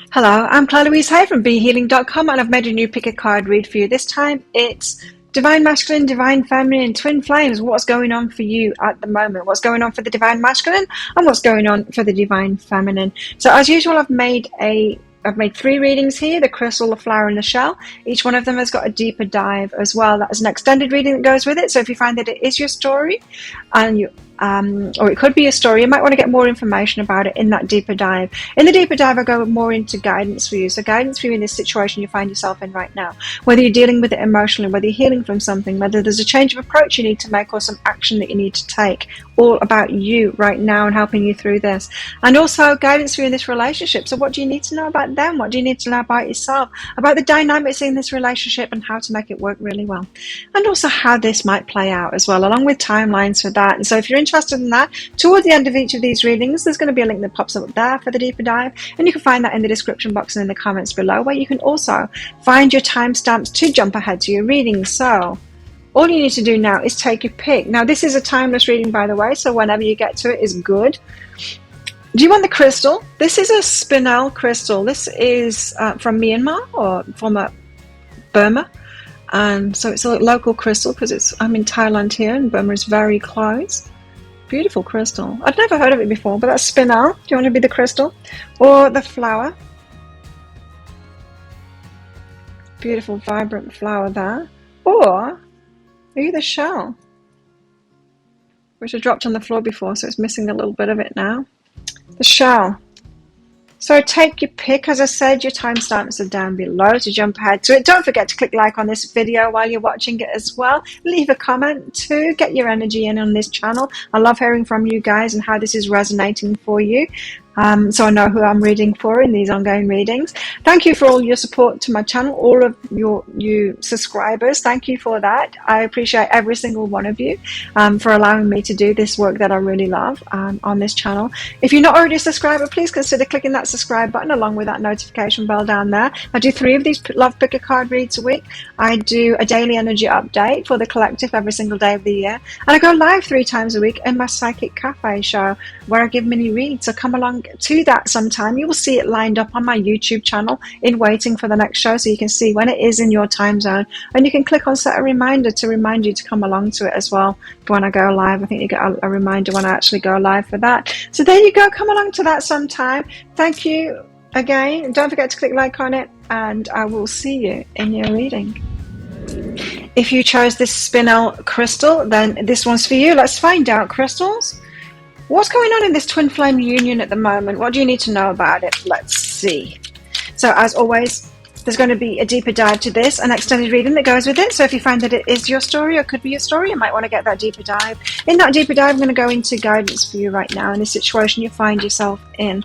Hello, I'm Claire Louise Hay from BeHealing.com, and I've made a new pick a card read for you. This time it's Divine Masculine, Divine Feminine, Twin Flames. What's going on for you at the moment? What's going on for the Divine Masculine and what's going on for the Divine Feminine? So as usual, I've made 3 readings here, the crystal, the flower and the shell. Each one of them has got a deeper dive as well. That is an extended reading that goes with it. So if you find that it is your story and you or it could be a story, you might want to get more information about it in that deeper dive. In the deeper dive, I go more into guidance for you. So guidance for you in this situation you find yourself in right now, whether you're dealing with it emotionally, whether you're healing from something, whether there's a change of approach you need to make or some action that you need to take, all about you right now and helping you through this. And also guidance for you in this relationship. So what do you need to know about them? What do you need to know about yourself, about the dynamics in this relationship and how to make it work really well? And also how this might play out as well, along with timelines for that. And so if you're interested in that, toward the end of each of these readings, there's going to be a link that pops up there for the deeper dive, and you can find that in the description box and in the comments below, where you can also find your timestamps to jump ahead to your reading. So all you need to do now is take your pick. Now this is a timeless reading, by the way, so whenever you get to it is good. Do you want the crystal? This is a spinel crystal. This is from Myanmar, or from Burma. And so it's a local crystal because I'm in Thailand here, and Burma is very close. Beautiful crystal. I'd never heard of it before, but that's spinel. Do you want to be the crystal or the flower? Beautiful, vibrant flower there. Or are you the shell, which I dropped on the floor before, so it's missing a little bit of it now. The shell. So take your pick. As I said, your timestamps are down below to jump ahead to it. Don't forget to click like on this video while you're watching it as well. Leave a comment to get your energy in on this channel. I love hearing from you guys and how this is resonating for you. So I know who I'm reading for in these ongoing readings. Thank you for all your support to my channel, all of you subscribers. Thank you for that. I appreciate every single one of you for allowing me to do this work that I really love on this channel. If you're not already a subscriber, please consider clicking that subscribe button along with that notification bell down there. I do 3 of these Love Pick a Card reads a week. I do a daily energy update for the collective every single day of the year. And I go live 3 times a week in my Psychic Cafe show where I give mini reads. So come along to that sometime. You will see it lined up on my YouTube channel in waiting for the next show, so you can see when it is in your time zone, and you can click on set a reminder to remind you to come along to it as well for when I go live. I think you get a reminder when I actually go live for that. So there you go, come along to that sometime. Thank you again. Don't forget to click like on it, and I will see you in your reading. If you chose this spinel crystal, then this one's for you. Let's find out, crystals. What's going on in this twin flame union at the moment? What do you need to know about it? Let's see. So as always, there's going to be a deeper dive to this, an extended reading that goes with it. So if you find that it is your story or could be your story, you might want to get that deeper dive. In that deeper dive, I'm going to go into guidance for you right now in the situation you find yourself in.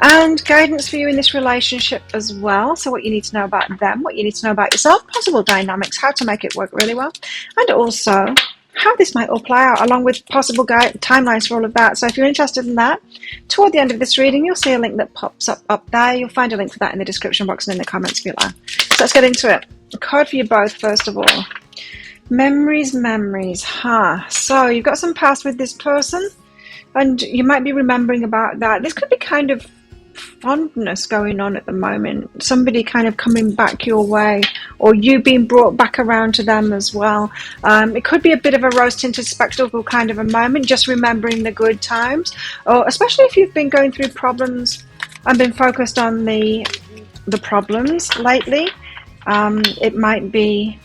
And guidance for you in this relationship as well. So what you need to know about them, what you need to know about yourself, possible dynamics, how to make it work really well. And also how this might all play out, along with possible timelines for all of that. So if you're interested in that, toward the end of this reading, you'll see a link that pops up there. You'll find a link for that in the description box and in the comments below. So let's get into it. A card for you both, first of all. Memories. So you've got some past with this person, and you might be remembering about that. This could be kind of fondness going on at the moment, somebody kind of coming back your way, or you being brought back around to them as well. It could be a bit of a rose-tinted spectacle kind of a moment, just remembering the good times, or especially if you've been going through problems and been focused on the problems lately. It might be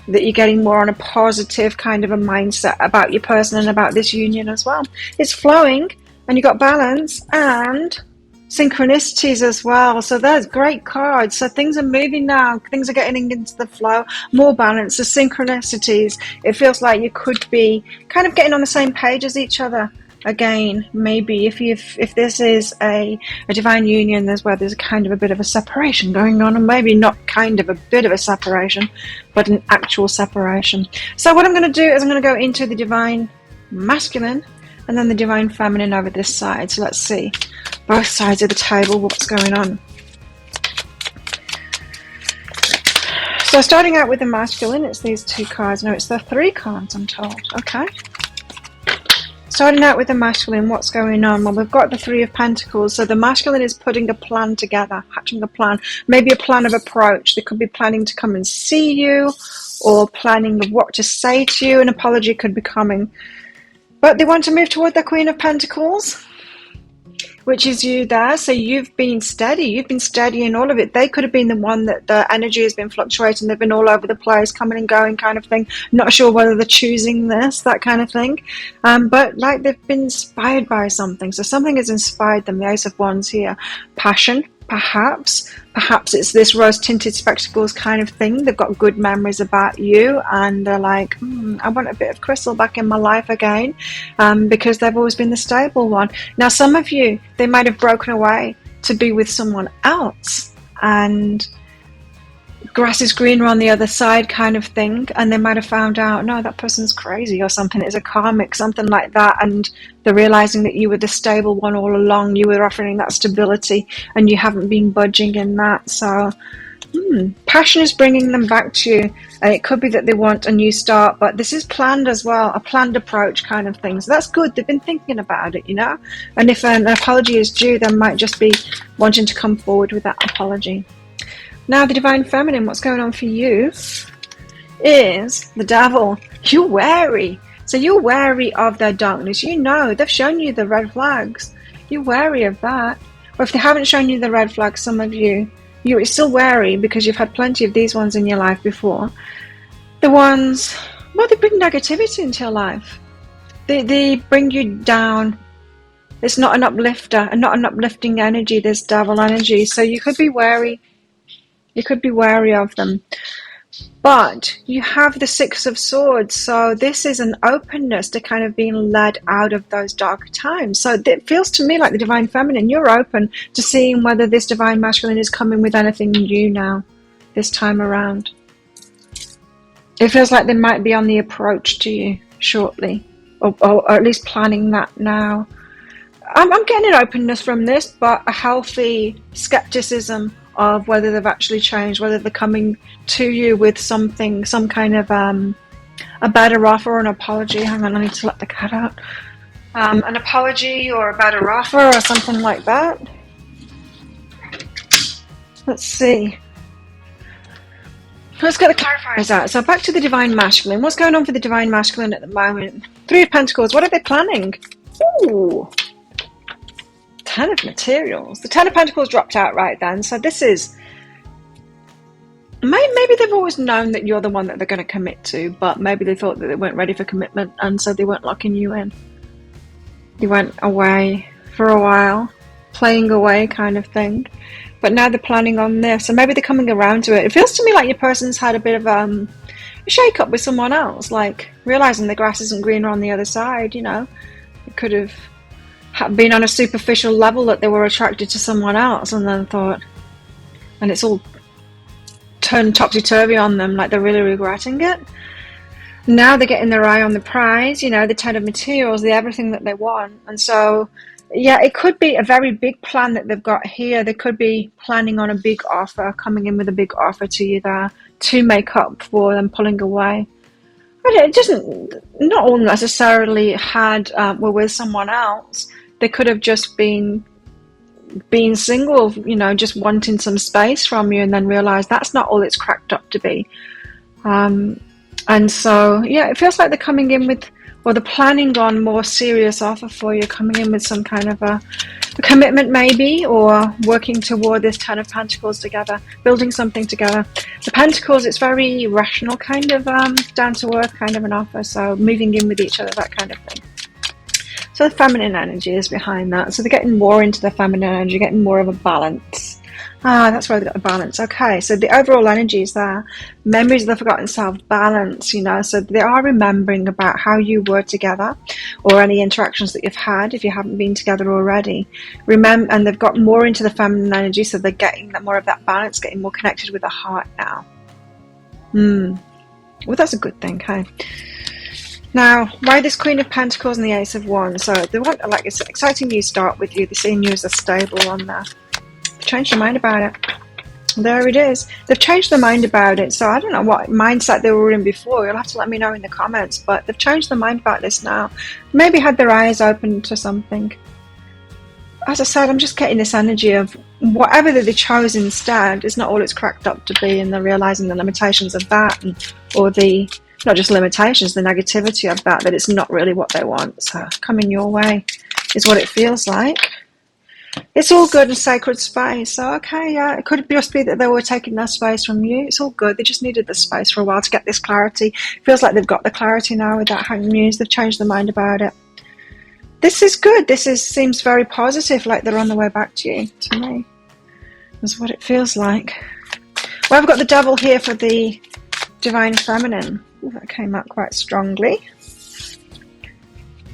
that you're getting more on a positive kind of a mindset about your person and about this union as well. It's flowing, and you've got balance and synchronicities as well. So there's great cards. So things are moving now, things are getting into the flow, more balance, the synchronicities. It feels like you could be kind of getting on the same page as each other again. Maybe if this is a divine union, there's kind of a bit of a separation going on, and maybe not kind of a bit of a separation, but an actual separation. So what I'm going to do is I'm going to go into the divine masculine and then the divine feminine over this side. So let's see both sides of the table, what's going on. So starting out with the masculine, it's these 2 cards. No, it's the 3 cards, I'm told. Okay. starting out with the masculine, what's going on? Well, we've got the Three of Pentacles. So the masculine is putting a plan together, hatching a plan, maybe a plan of approach. They could be planning to come and see you, or planning of what to say to you. An apology could be coming. But they want to move toward the Queen of Pentacles, which is you there. So you've been steady. You've been steady in all of it. They could have been the one that the energy has been fluctuating. They've been all over the place, coming and going kind of thing. Not sure whether they're choosing this, that kind of thing. But like they've been inspired by something. So something has inspired them. The Ace of Wands here. Passion, perhaps. Perhaps it's this rose-tinted spectacles kind of thing. They've got good memories about you, and they're like, I want a bit of crystal back in my life again, because they've always been the stable one. Now, some of you, they might have broken away to be with someone else, and grass is greener on the other side kind of thing, and they might have found out, no, that person's crazy or something. It's a karmic, something like that, and they're realizing that you were the stable one all along. You were offering that stability, and you haven't been budging in that. So passion is bringing them back to you, and it could be that they want a new start, but this is planned as well, a planned approach kind of thing. So that's good. They've been thinking about it, you know, and if an apology is due, they might just be wanting to come forward with that apology. Now, the Divine Feminine, what's going on for you is the Devil. You're wary. So you're wary of their darkness. You know, they've shown you the red flags. You're wary of that. Or if they haven't shown you the red flags, some of you, you're still wary because you've had plenty of these ones in your life before. The ones, well, they bring negativity into your life. They bring you down. It's not an uplifter and not an uplifting energy, this Devil energy. So you could be wary. You could be wary of them. But you have the Six of Swords, so this is an openness to kind of being led out of those dark times. So it feels to me like the Divine Feminine, you're open to seeing whether this Divine Masculine is coming with anything new now, this time around. It feels like they might be on the approach to you shortly, or at least planning that now. I'm getting an openness from this, but a healthy skepticism of whether they've actually changed, whether they're coming to you with something, some kind of a better offer or an apology. Hang on, I need to let the cat out. An apology or a better offer or something like that. Let's see. Let's get the clarifiers out. So back to the Divine Masculine. What's going on for the Divine Masculine at the moment? Three of Pentacles. What are they planning? Ooh. Ten of Materials. The Ten of Pentacles dropped out right then. So this is... Maybe they've always known that you're the one that they're going to commit to, but maybe they thought that they weren't ready for commitment, and so they weren't locking you in. You went away for a while, playing away kind of thing. But now they're planning on this, and maybe they're coming around to it. It feels to me like your person's had a bit of a shake-up with someone else, like realising the grass isn't greener on the other side, you know. It could have been on a superficial level that they were attracted to someone else, and then thought, and it's all turned topsy-turvy on them, like they're really regretting it. Now they're getting their eye on the prize, you know, the Ten of Materials, the everything that they want. And so, yeah, it could be a very big plan that they've got here. They could be planning on a big offer, coming in with a big offer to you there to make up for them pulling away. But it doesn't, not all necessarily were with someone else. They could have just been single, you know, just wanting some space from you, and then realize that's not all it's cracked up to be. And so, yeah, it feels like they're coming in with, or they're planning on more serious offer for you, coming in with some kind of a commitment maybe, or working toward this Ten of Pentacles together, building something together. The Pentacles, it's very rational kind of down to earth kind of an offer, so moving in with each other, that kind of thing. So the feminine energy is behind that. So they're getting more into the feminine energy, getting more of a balance. That's where they've got the balance. Okay, so the overall energy is there. Memories of the forgotten self, balance, you know. So they are remembering about how you were together, or any interactions that you've had if you haven't been together already. Remember, and they've got more into the feminine energy, so they're getting more of that balance, getting more connected with the heart now. Well, that's a good thing, okay? Now, why this Queen of Pentacles and the Ace of Wands? So they want, like, it's an exciting new start with you. They're seeing you as a stable one there. Change your mind about it. There it is. They've changed their mind about it. So I don't know what mindset they were in before. You'll have to let me know in the comments. But they've changed their mind about this now. Maybe had their eyes open to something. As I said, I'm just getting this energy of whatever that they chose instead is not all it's cracked up to be, and they're realizing the limitations of that, or the, not just limitations, the negativity of that it's not really what they want. So coming your way is what it feels like. It's all good in sacred space. So, okay, yeah, it could just be that they were taking their space from you. It's all good. They just needed the space for a while to get this clarity. It feels like they've got the clarity now with that hanging news. They've changed their mind about it. This is good. Seems very positive, like they're on the way back to you, to me. That's what it feels like. Well, I've got the devil here for the divine feminine. Ooh, that came out quite strongly.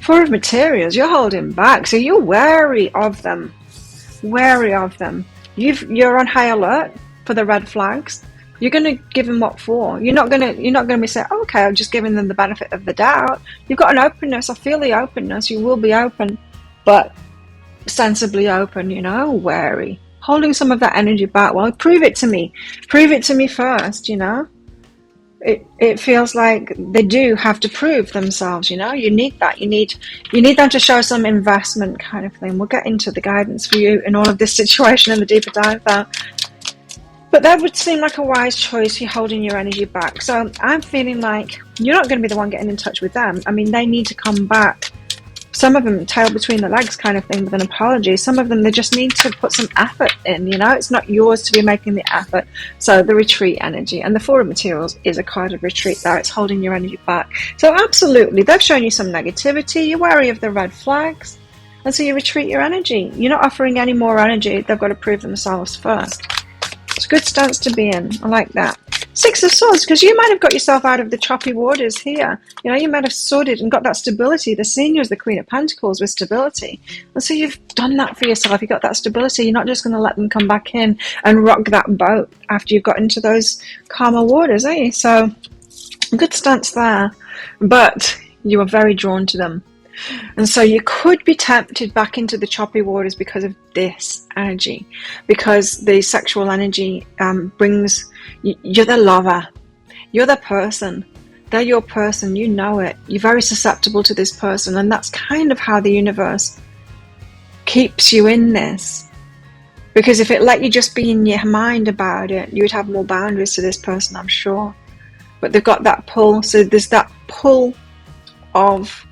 Four of materials. You're holding back, so you're wary of them. Wary of them. You're on high alert for the red flags. You're going to give them what for. You're not going to be saying, oh, okay, I'm just giving them the benefit of the doubt. You've got an openness. I feel the openness. You will be open, but sensibly open, wary. Holding some of that energy back. Well, prove it to me. Prove it to me first, It feels like they do have to prove themselves, You need that. You need them to show some investment kind of thing. We'll get into the guidance for you in all of this situation in the deeper dive there. But that would seem like a wise choice, you're holding your energy back. So I'm feeling like you're not going to be the one getting in touch with them. I mean, they need to come back. Some of them tail between the legs kind of thing with an apology. Some of them, they just need to put some effort in, It's not yours to be making the effort. So the retreat energy. And the Four of Materials is a card of retreat there. It's holding your energy back. So absolutely, they've shown you some negativity. You're wary of the red flags. And so you retreat your energy. You're not offering any more energy. They've got to prove themselves first. It's a good stance to be in. I like that. Six of Swords, because you might have got yourself out of the choppy waters here. You might have sorted and got that stability. The senior is the Queen of Pentacles with stability. And so you've done that for yourself. You've got that stability. You're not just going to let them come back in and rock that boat after you've got into those calmer waters, are you? So, good stance there. But you are very drawn to them. And so you could be tempted back into the choppy waters because of this energy, because the sexual energy brings, you're the lover, you're the person, they're your person, you know it, you're very susceptible to this person, and that's kind of how the universe keeps you in this. Because if it let you just be in your mind about it, you would have more boundaries to this person, I'm sure. But they've got that pull, so there's that pull of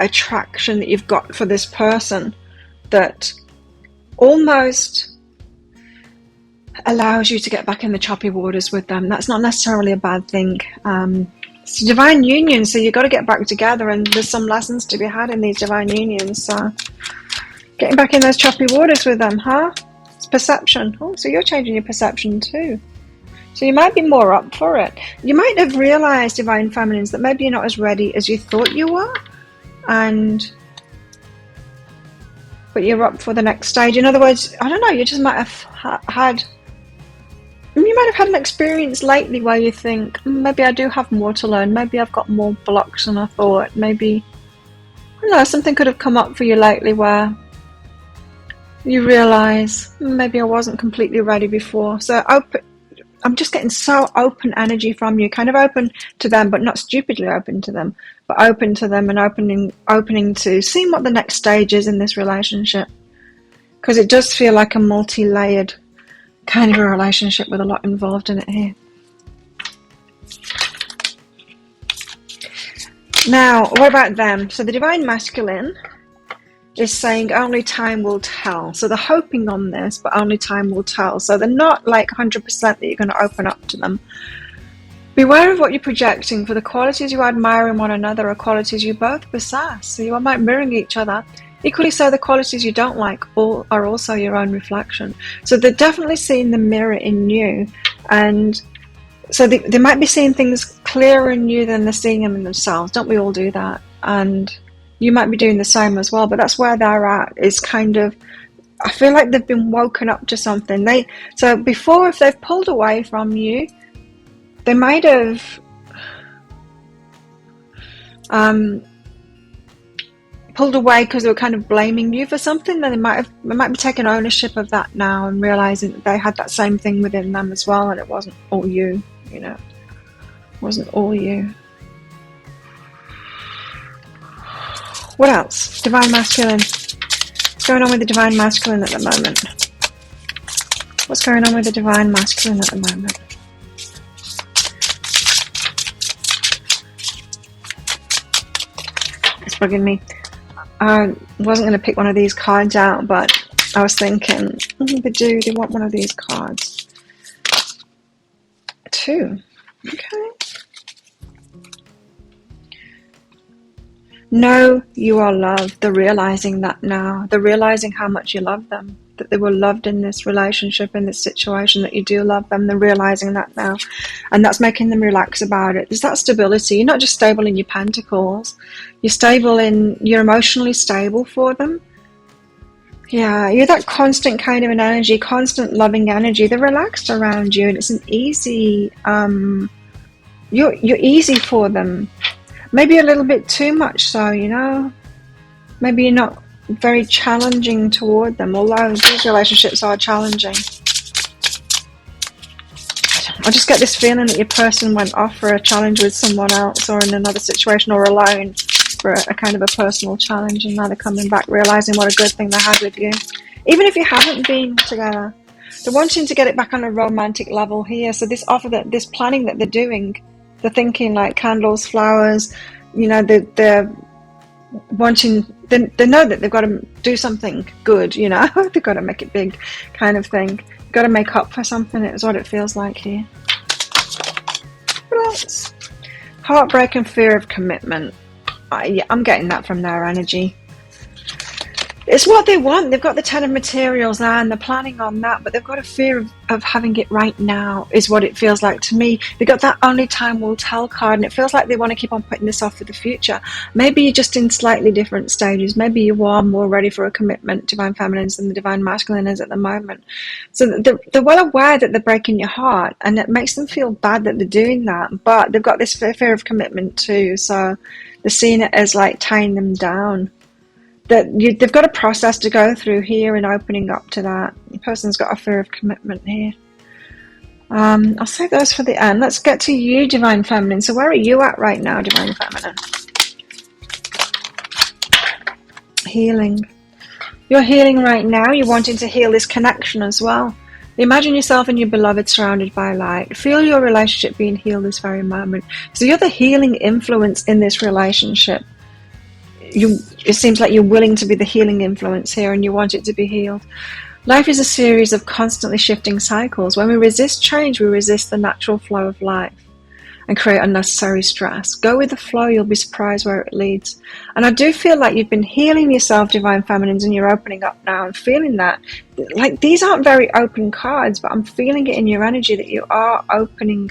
attraction that you've got for this person that almost allows you to get back in the choppy waters with them. That's not necessarily a bad thing. It's a divine union, so you've got to get back together, and there's some lessons to be had in these divine unions. So getting back in those choppy waters with them, huh? It's perception. Oh, so you're changing your perception too. So you might be more up for it. You might have realized, divine feminines, that maybe you're not as ready as you thought you were. But you're up for the next stage. In other words, I don't know, you just might have had an experience lately where you think, maybe I do have more to learn, maybe I've got more blocks than I thought, maybe, I don't know, something could have come up for you lately where you realise, maybe I wasn't completely ready before. So I'm just getting so open energy from you, kind of open to them, but not stupidly open to them, but open to them and opening to seeing what the next stage is in this relationship. Because it does feel like a multi-layered kind of a relationship with a lot involved in it here. Now, what about them? So the divine masculine is saying only time will tell. So they're hoping on this, but only time will tell. So they're not like 100% that you're going to open up to them. Beware of what you're projecting, for the qualities you admire in one another are qualities you both possess. So you might mirroring each other. Equally so, the qualities you don't like are also your own reflection. So they're definitely seeing the mirror in you. And so they might be seeing things clearer in you than they're seeing them in themselves. Don't we all do that? And you might be doing the same as well, but that's where they're at, is kind of, I feel like they've been woken up to something. So before, if they've pulled away from you, they might have pulled away because they were kind of blaming you for something, then they might be taking ownership of that now and realizing that they had that same thing within them as well, and it wasn't all you, you know. It wasn't all you. What else? Divine Masculine. What's going on with the Divine Masculine at the moment? What's going on with the Divine Masculine at the moment? It's bugging me. I wasn't going to pick one of these cards out, but I was thinking, they want one of these cards. 2. Okay. Know you are loved. They're realizing that now. They're realizing how much you love them. That they were loved in this relationship, in this situation, that you do love them. They're realizing that now. And that's making them relax about it. There's that stability. You're not just stable in your pentacles. You're emotionally stable for them. Yeah, you're that constant kind of an energy, constant loving energy. They're relaxed around you, and it's an easy, you're easy for them. Maybe a little bit too much so, you know. Maybe you're not very challenging toward them, although these relationships are challenging. I just get this feeling that your person went off for a challenge with someone else, or in another situation, or alone for a kind of a personal challenge, and now they're coming back realizing what a good thing they had with you. Even if you haven't been together, they're wanting to get it back on a romantic level here. So this planning that they're doing, they're thinking like candles, flowers, you know, they're wanting, they know that they've got to do something good, you know. They've got to make it big kind of thing. They've got to make up for something. It's what it feels like here. What else? Heartbreak and fear of commitment. Yeah, I'm getting that from their energy. It's what they want. They've got the 10 of materials now and they're planning on that, but they've got a fear of having it right now, is what it feels like to me. They've got that only time will tell card, and it feels like they want to keep on putting this off for the future. Maybe you're just in slightly different stages. Maybe you are more ready for a commitment, Divine Feminines, than the Divine Masculine is at the moment. So they're well aware that they're breaking your heart, and it makes them feel bad that they're doing that, but they've got this fear of commitment too, so they're seeing it as like tying them down. They've got a process to go through here in opening up to that. The person's got a fear of commitment here. I'll save those for the end. Let's get to you, Divine Feminine. So where are you at right now, Divine Feminine? Healing. You're healing right now. You're wanting to heal this connection as well. Imagine yourself and your beloved surrounded by light. Feel your relationship being healed this very moment. So you're the healing influence in this relationship. It seems like you're willing to be the healing influence here, and you want it to be healed. Life is a series of constantly shifting cycles. When we resist change, we resist the natural flow of life and create unnecessary stress. Go with the flow. You'll be surprised where it leads. And I do feel like you've been healing yourself, Divine Feminines, and you're opening up now and feeling that. Like, these aren't very open cards, but I'm feeling it in your energy that you are opening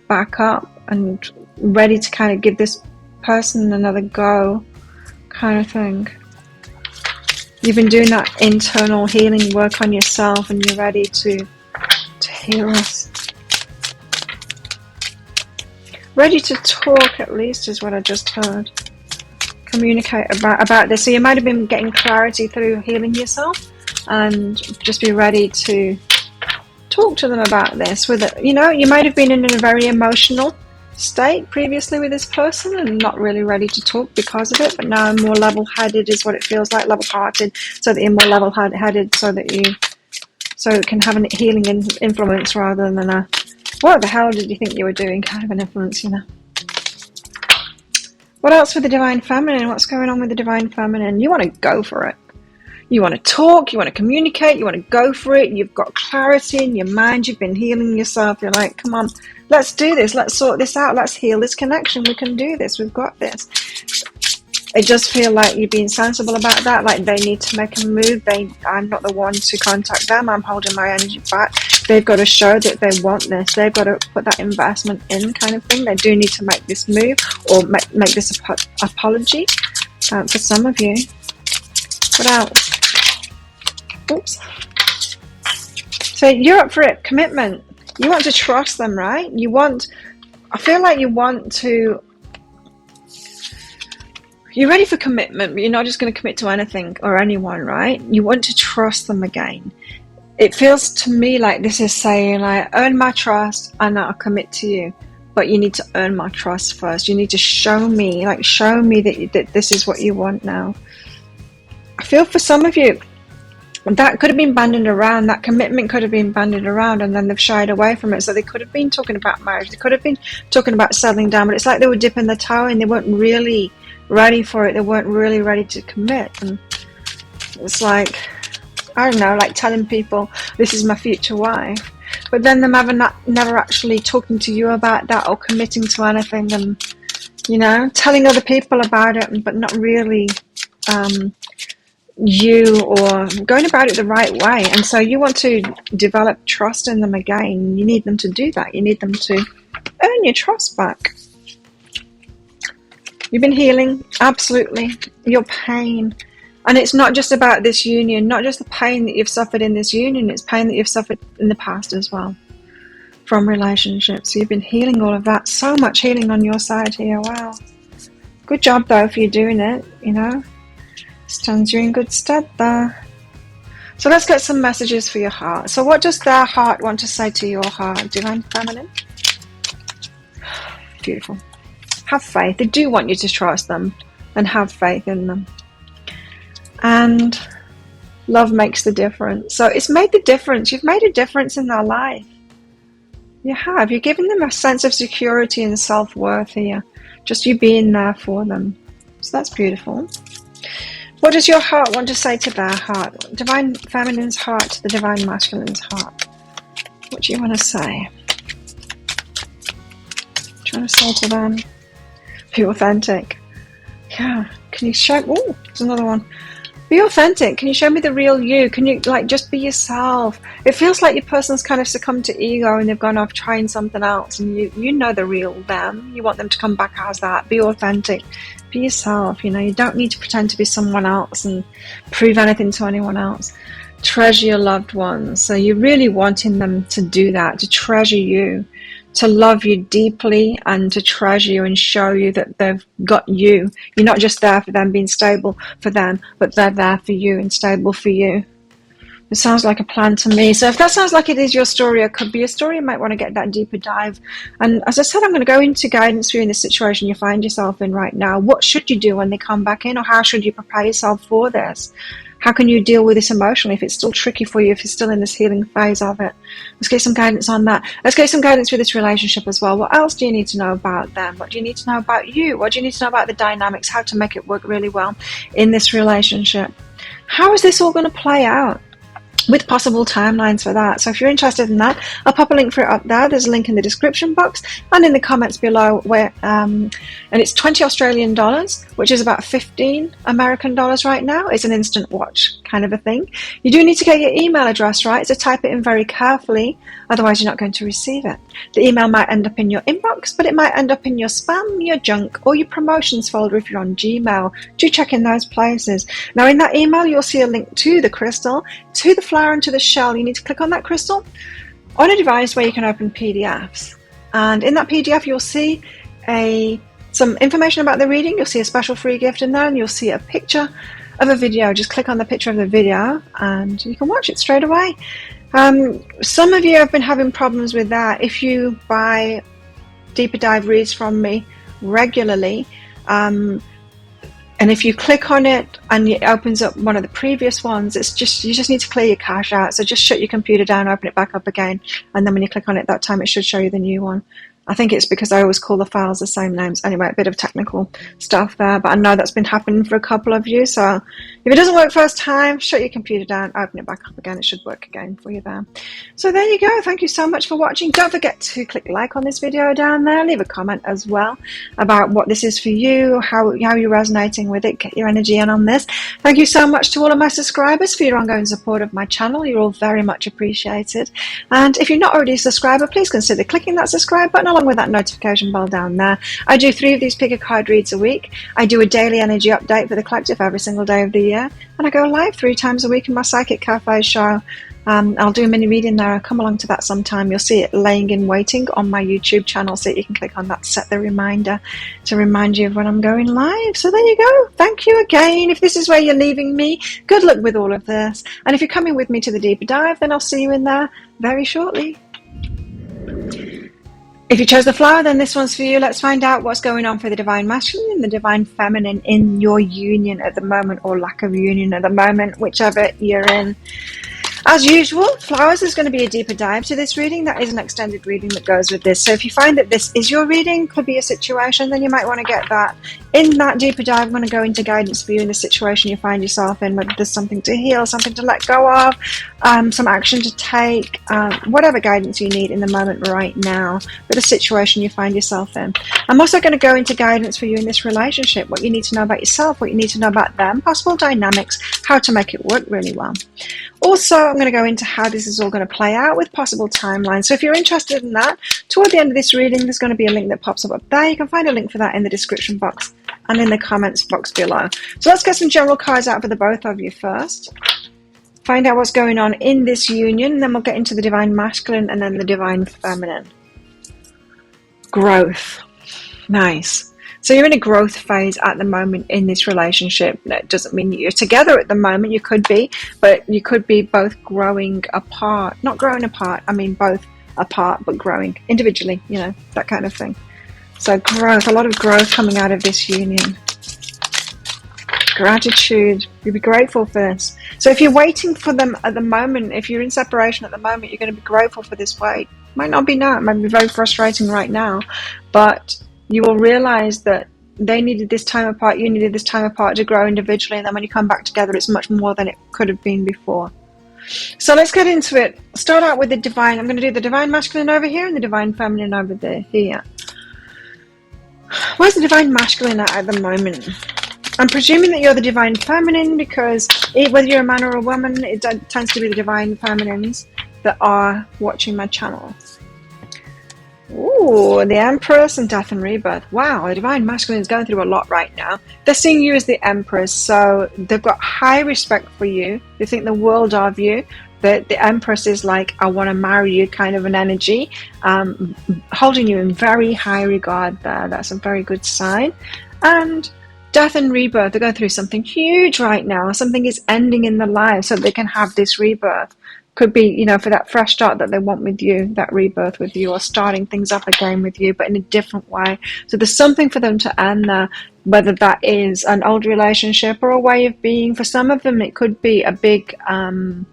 back up and ready to kind of give this person another go. Kind of thing. You've been doing that internal healing work on yourself, and you're ready to heal us. Ready to talk, at least, is what I just heard. Communicate about this. So you might have been getting clarity through healing yourself, and just be ready to talk to them about this. With it, you know, you might have been in a very emotional state previously with this person and not really ready to talk because of it, but now I'm more level-headed is what it feels like, level-hearted, so that you're more level-headed, so it can have a healing influence rather than a what the hell did you think you were doing kind of an influence, you know. What else with the Divine Feminine? What's going on with the Divine Feminine? You want to go for it. You want to talk, you want to communicate, you want to go for it. You've got clarity in your mind, you've been healing yourself. You're like, come on, let's do this, let's sort this out, let's heal this connection, we can do this, we've got this. It does feel like you're being sensible about that, like they need to make a move. I'm not the one to contact them, I'm holding my energy back. They've got to show that they want this, they've got to put that investment in kind of thing. They do need to make this move, or make this apology for some of you. What else? Oops. So you're up for it, commitment. You want to trust them, right? I feel like you want to, You're ready for commitment, but you're not just going to commit to anything or anyone, right? You want to trust them again. It feels to me like this is saying, like, earn my trust and I'll commit to you. But you need to earn my trust first. You need to show me that this is what you want now. I feel for some of you, that could have been bandied around, that commitment could have been bandied around, and then they've shied away from it. So they could have been talking about marriage, they could have been talking about settling down, but it's like they were dipping the toe and they weren't really ready for it. They weren't really ready to commit. And it's like, I don't know, like telling people this is my future wife, but then them never actually talking to you about that or committing to anything, and you know, telling other people about it, but not really you, or going about it the right way. And so you want to develop trust in them again. You need them to do that. You need them to earn your trust back. You've been healing, absolutely, your pain. And it's not just about this union, not just the pain that you've suffered in this union, it's pain that you've suffered in the past as well from relationships. So you've been healing all of that. So much healing on your side here. Wow. Good job, though, for you doing it, you know. Stands you in good stead there. So let's get some messages for your heart. So what does their heart want to say to your heart, Divine Feminine? Beautiful. Have faith. They do want you to trust them and have faith in them. And love makes the difference. So it's made the difference. You've made a difference in their life. You have. You're giving them a sense of security and self-worth here. Just you being there for them. So that's beautiful. What does your heart want to say to their heart? Divine Feminine's heart to the Divine Masculine's heart. What do you want to say? What do you want to say to them? Be authentic. Yeah. Can you show... Oh, there's another one. Be authentic. Can you show me the real you? Can you, like, just be yourself? It feels like your person's kind of succumbed to ego and they've gone off trying something else, and you know the real them. You want them to come back as that. Be authentic. Be yourself. You know, you don't need to pretend to be someone else and prove anything to anyone else. Treasure your loved ones. So you're really wanting them to do that, to treasure you, to love you deeply, and to treasure you and show you that they've got you. You're not just there for them, being stable for them, but they're there for you and stable for you. It sounds like a plan to me. So if that sounds like it is your story, or could be your story, you might want to get that deeper dive. And as I said, I'm going to go into guidance for you in the situation you find yourself in right now. What should you do when they come back in, or how should you prepare yourself for this? How can you deal with this emotionally if it's still tricky for you, if you're still in this healing phase of it? Let's get some guidance on that. Let's get some guidance for this relationship as well. What else do you need to know about them? What do you need to know about you? What do you need to know about the dynamics, how to make it work really well in this relationship? How is this all going to play out? With possible timelines for that. So if you're interested in that, I'll pop a link for it up there. There's a link in the description box and in the comments below, where and it's 20 Australian dollars, which is about 15 American dollars right now. It's an instant watch kind of a thing. You do need to get your email address right, so type it in very carefully, otherwise you're not going to receive it. The email might end up in your inbox, but it might end up in your spam, your junk, or your promotions folder if you're on Gmail. Do check in those places. Now in that email you'll see a link to the crystal, to the flower, and to the shell. You need to click on that crystal on a device where you can open PDFs, and in that PDF you'll see some information about the reading. You'll see a special free gift in there, and you'll see a picture of a video. Just click on the picture of the video and you can watch it straight away. Some of you have been having problems with that. If you buy deeper dive reads from me regularly, and if you click on it and it opens up one of the previous ones, it's just, you just need to clear your cache out. So just shut your computer down, open it back up again, and then when you click on it that time, it should show you the new one. I think it's because I always call the files the same names. Anyway, a bit of technical stuff there, but I know that's been happening for a couple of you. So if it doesn't work first time, shut your computer down, open it back up again. It should work again for you there. So there you go. Thank you so much for watching. Don't forget to click like on this video down there. Leave a comment as well about what this is for you, how you're resonating with it. Get your energy in on this. Thank you so much to all of my subscribers for your ongoing support of my channel. You're all very much appreciated. And if you're not already a subscriber, please consider clicking that subscribe button along with that notification bell down there. I do 3 of these pick a card reads a week. I do a daily energy update for the collective every single day of the year, and I go live 3 times a week in my Psychic Cafe show I'll do a mini reading there. I'll come along to that sometime. You'll see it laying in waiting on my YouTube channel, so you can click on that, set the reminder to remind you of when I'm going live. So there you go. Thank you again. If this is where you're leaving me, good luck with all of this. And if you're coming with me to the deeper dive, then I'll see you in there very shortly. If you chose the flower, then this one's for you. Let's find out what's going on for the divine masculine and the divine feminine in your union at the moment, or lack of union at the moment, whichever you're in. As usual, flowers is going to be a deeper dive to this reading. That is an extended reading that goes with this. So if you find that this is your reading, could be a situation, then you might want to get that. In that deeper dive, I'm going to go into guidance for you in the situation you find yourself in, whether there's something to heal, something to let go of, some action to take, whatever guidance you need in the moment right now for the situation you find yourself in. I'm also going to go into guidance for you in this relationship, what you need to know about yourself, what you need to know about them, possible dynamics, how to make it work really well. Also, I'm going to go into how this is all going to play out with possible timelines. So if you're interested in that, toward the end of this reading, there's going to be a link that pops up there. You can find a link for that in the description box and in the comments box below. So let's get some general cards out for the both of you first. Find out what's going on in this union, and then we'll get into the divine masculine and then the divine feminine. Growth. Nice. So you're in a growth phase at the moment in this relationship. That doesn't mean you're together at the moment. You could be, but you could be both growing apart. Not growing apart, I mean both apart, but growing individually, you know, that kind of thing. So growth, a lot of growth coming out of this union. Gratitude. You'll be grateful for this. So if you're waiting for them at the moment, if you're in separation at the moment, you're going to be grateful for this wait. Might not be now. It might be very frustrating right now, but you will realize that they needed this time apart, you needed this time apart to grow individually, and then when you come back together, it's much more than it could have been before. So let's get into it. Start out with the divine. I'm going to do the divine masculine over here and the divine feminine over there. Here. Where's the divine masculine at the moment? I'm presuming that you're the divine feminine, because whether you're a man or a woman, it tends to be the divine feminines that are watching my channel. Ooh, the Empress and Death and Rebirth. Wow, the divine masculine is going through a lot right now. They're seeing you as the Empress, so they've got high respect for you. They think the world of you. The Empress is like, I want to marry you kind of an energy, holding you in very high regard there. That's a very good sign. And Death and Rebirth, they're going through something huge right now. Something is ending in their lives so they can have this rebirth. Could be, you know, for that fresh start that they want with you, that rebirth with you, or starting things up again with you, but in a different way. So there's something for them to end there, whether that is an old relationship or a way of being. For some of them, it could be a big, not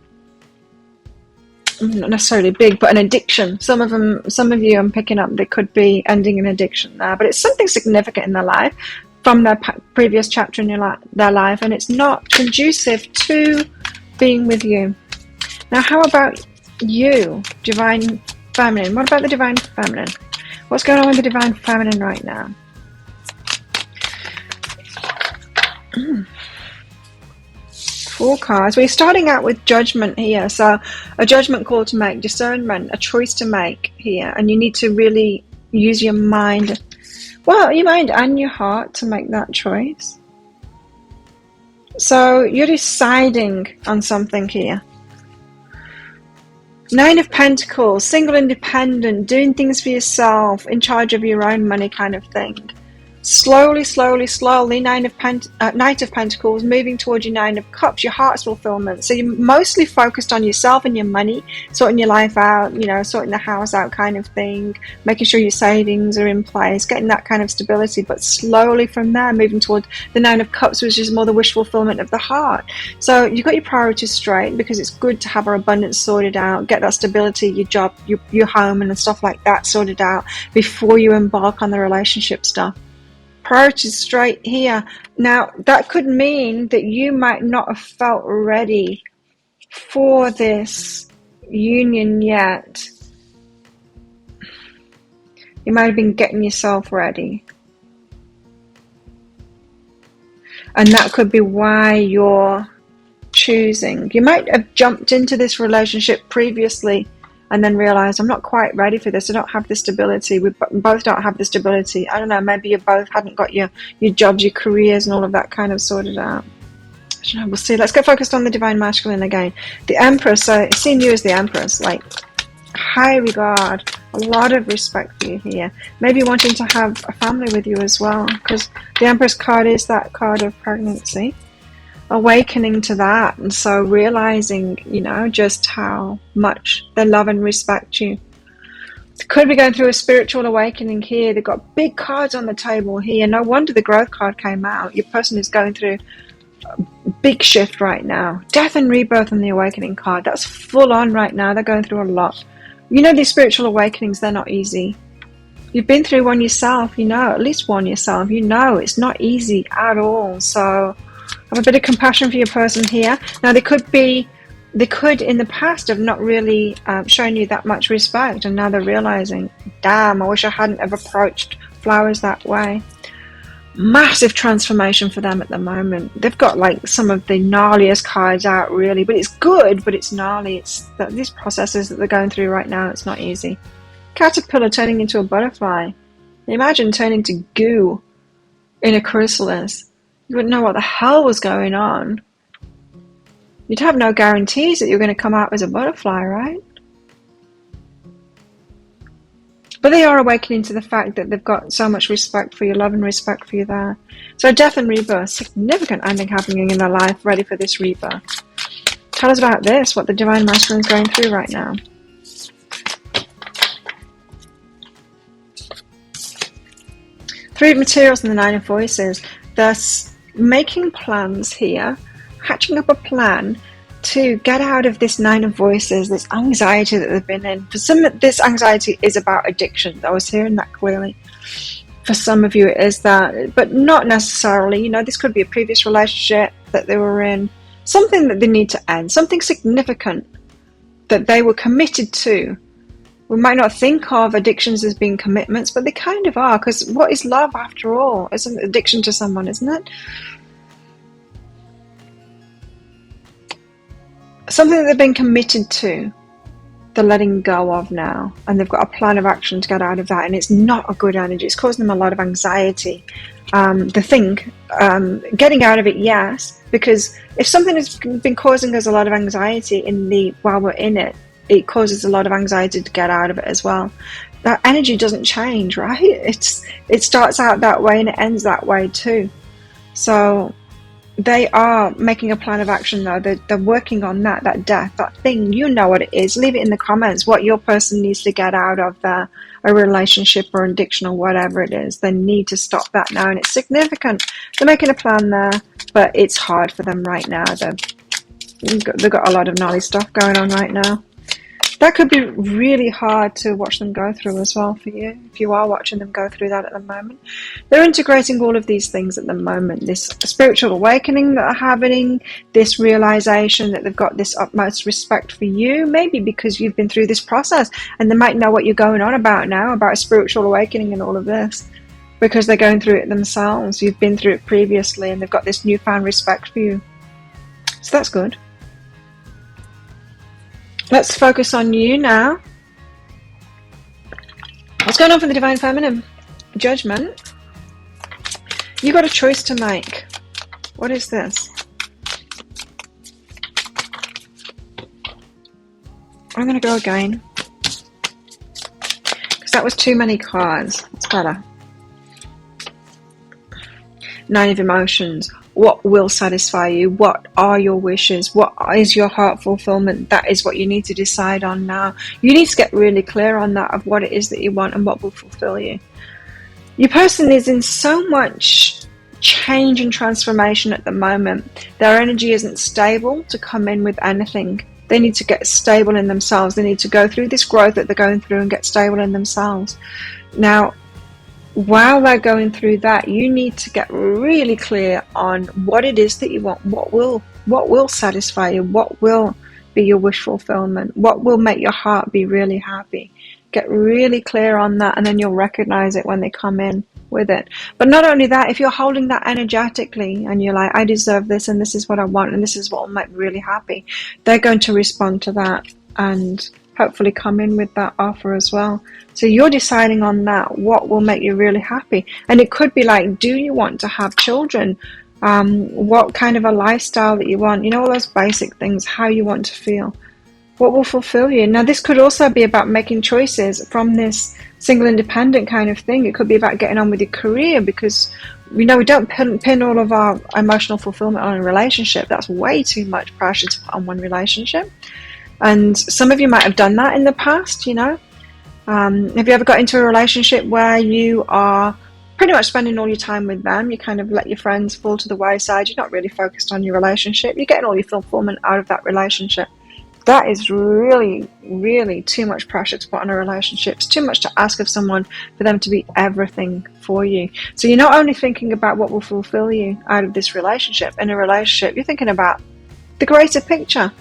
necessarily big, but an addiction. Some of you I'm picking up, they could be ending an addiction there, but it's something significant in their life from their previous chapter in their life, and it's not conducive to being with you. Now, how about you, divine feminine? What about the divine feminine? What's going on with the divine feminine right now? Four cards. We're starting out with judgment here. So a judgment call to make, discernment, a choice to make here. And you need to really use your mind, well, your mind and your heart to make that choice. So you're deciding on something here. Nine of Pentacles, single, independent, doing things for yourself, in charge of your own money kind of thing. Slowly, Knight of Pentacles, moving towards your Nine of Cups, your heart's fulfillment. So you're mostly focused on yourself and your money, sorting your life out, you know, sorting the house out kind of thing, making sure your savings are in place, getting that kind of stability, but slowly from there, moving towards the Nine of Cups, which is more the wish fulfillment of the heart. So you've got your priorities straight, because it's good to have our abundance sorted out, get that stability, your job, your home and stuff like that sorted out before you embark on the relationship stuff. Priorities straight here. Now, that could mean that you might not have felt ready for this union yet. You might have been getting yourself ready. And that could be why you're choosing. You might have jumped into this relationship previously and then realized, I'm not quite ready for this. I don't have the stability. We both don't have the stability. I don't know, maybe you both hadn't got your jobs, your careers and all of that kind of sorted out. We'll see. Let's get focused on the divine masculine again. The Empress, so seeing you as the Empress, like high regard, a lot of respect for you here. Maybe wanting to have a family with you as well, because the Empress card is that card of pregnancy. Awakening to that, and so realizing, you know, just how much they love and respect you. Could be going through a spiritual awakening here. They've got big cards on the table here. No wonder the growth card came out. Your person is going through a big shift right now. Death and rebirth on the awakening card. That's full on right now. They're going through a lot. You know, these spiritual awakenings, they're not easy. You've been through one yourself, you know, at least one yourself. You know it's not easy at all. So have a bit of compassion for your person here. Now, they could in the past have not really shown you that much respect, and now they're realizing, damn, I wish I hadn't ever approached flowers that way. Massive transformation for them at the moment. They've got like some of the gnarliest cards out, really, but it's good, but it's gnarly. It's these processes that they're going through right now. It's not easy. Caterpillar turning into a butterfly. Imagine turning to goo in a chrysalis. You wouldn't know what the hell was going on. You'd have no guarantees that you're going to come out as a butterfly, right? But they are awakening to the fact that they've got so much respect for you, love and respect for you there. So death and rebirth, significant ending happening in their life, ready for this rebirth. Tell us about this, what the divine masculine is going through right now. Three of materials and the nine of voices. They're making plans here, hatching up a plan to get out of this nine of voices, this anxiety that they've been in. For some, this anxiety is about addiction. I was hearing that clearly. For some of you it is that, but not necessarily. You know, this could be a previous relationship that they were in, something that they need to end, something significant that they were committed to. We might not think of addictions as being commitments, but they kind of are, because what is love after all? It's an addiction to someone, isn't it? Something that they've been committed to, they're letting go of now, and they've got a plan of action to get out of that, and it's not a good energy. It's causing them a lot of anxiety. Getting out of it, yes, because if something has been causing us a lot of anxiety while we're in it, it causes a lot of anxiety to get out of it as well. That energy doesn't change, right? It starts out that way and it ends that way too. So they are making a plan of action though. They're working on that death, that thing. You know what it is. Leave it in the comments what your person needs to get out of a relationship or addiction or whatever it is. They need to stop that now, and it's significant. They're making a plan there, but it's hard for them right now. They've got a lot of gnarly stuff going on right now. That could be really hard to watch them go through as well for you, if you are watching them go through that at the moment. They're integrating all of these things at the moment. This spiritual awakening that are happening, this realization that they've got this utmost respect for you, maybe because you've been through this process, and they might know what you're going on about now, about a spiritual awakening and all of this, because they're going through it themselves. You've been through it previously, and they've got this newfound respect for you. So that's good. Let's focus on you now. What's going on for the Divine Feminine? Judgment. You got a choice to make. What is this? I'm going to go again, because that was too many cards. It's better. Nine of Emotions. What will satisfy you? What are your wishes? What is your heart fulfillment? That is what you need to decide on now. You need to get really clear on that, of what it is that you want and what will fulfill you. Your person is in so much change and transformation at the moment. Their energy isn't stable to come in with anything. They need to get stable in themselves. They need to go through this growth that they're going through and get stable in themselves. Now, while they're going through that, you need to get really clear on what it is that you want, what will satisfy you, what will be your wish fulfillment, what will make your heart be really happy. Get really clear on that, and then you'll recognize it when they come in with it. But not only that, if you're holding that energetically and you're like, I deserve this, and this is what I want, and this is what will make me really happy, they're going to respond to that and hopefully come in with that offer as well. So you're deciding on that, what will make you really happy. And it could be like, do you want to have children? what kind of a lifestyle that you want, you know, all those basic things, how you want to feel, what will fulfill you. Now, this could also be about making choices from this single independent kind of thing. It could be about getting on with your career, because we know we don't pin all of our emotional fulfillment on a relationship. That's way too much pressure to put on one relationship. And some of you might have done that in the past, you know. Have you ever got into a relationship where you are pretty much spending all your time with them? You kind of let your friends fall to the wayside. You're not really focused on your relationship. You're getting all your fulfillment out of that relationship. That is really, really too much pressure to put on a relationship. It's too much to ask of someone for them to be everything for you. So you're not only thinking about what will fulfill you out of this relationship. In a relationship, you're thinking about the greater picture.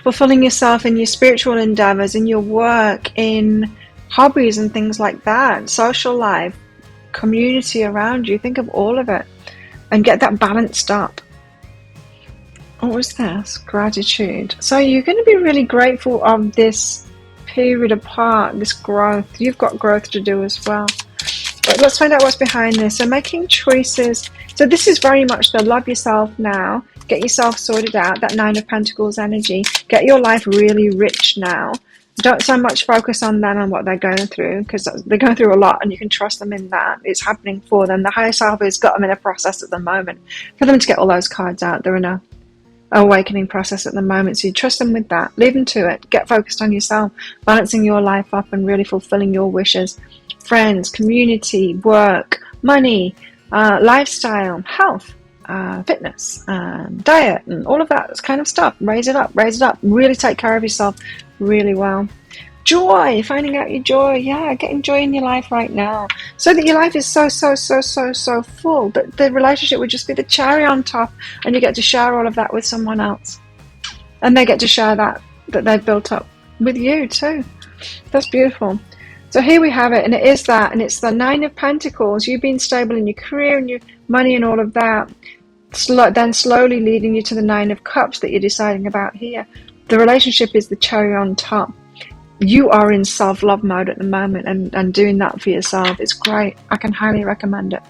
Fulfilling yourself in your spiritual endeavors, in your work, in hobbies and things like that, social life, community around you. Think of all of it and get that balanced up. What was this? Gratitude. So you're going to be really grateful of this period apart, this growth. You've got growth to do as well. But let's find out what's behind this. So making choices. So this is very much the love yourself now. Get yourself sorted out. That Nine of Pentacles energy. Get your life really rich now. Don't so much focus on them and what they're going through, because they're going through a lot and you can trust them in that. It's happening for them. The higher self has got them in a process at the moment. For them to get all those cards out, they're in a awakening process at the moment, so you trust them with that. Leave them to it. Get focused on yourself, balancing your life up and really fulfilling your wishes. Friends, community, work, money, lifestyle, health, fitness, diet, and all of that kind of stuff. Raise it up, really take care of yourself really well. Joy, finding out your joy. Yeah, getting joy in your life right now, so that your life is so full that the relationship would just be the cherry on top, and you get to share all of that with someone else, and they get to share that they've built up with you too. That's beautiful. So here we have it, and it is that, and it's the Nine of Pentacles. You've been stable in your career and your money and all of that, then slowly leading you to the Nine of Cups that you're deciding about here. The relationship is the cherry on top. You are in self-love mode at the moment, and doing that for yourself is great. I can highly recommend it.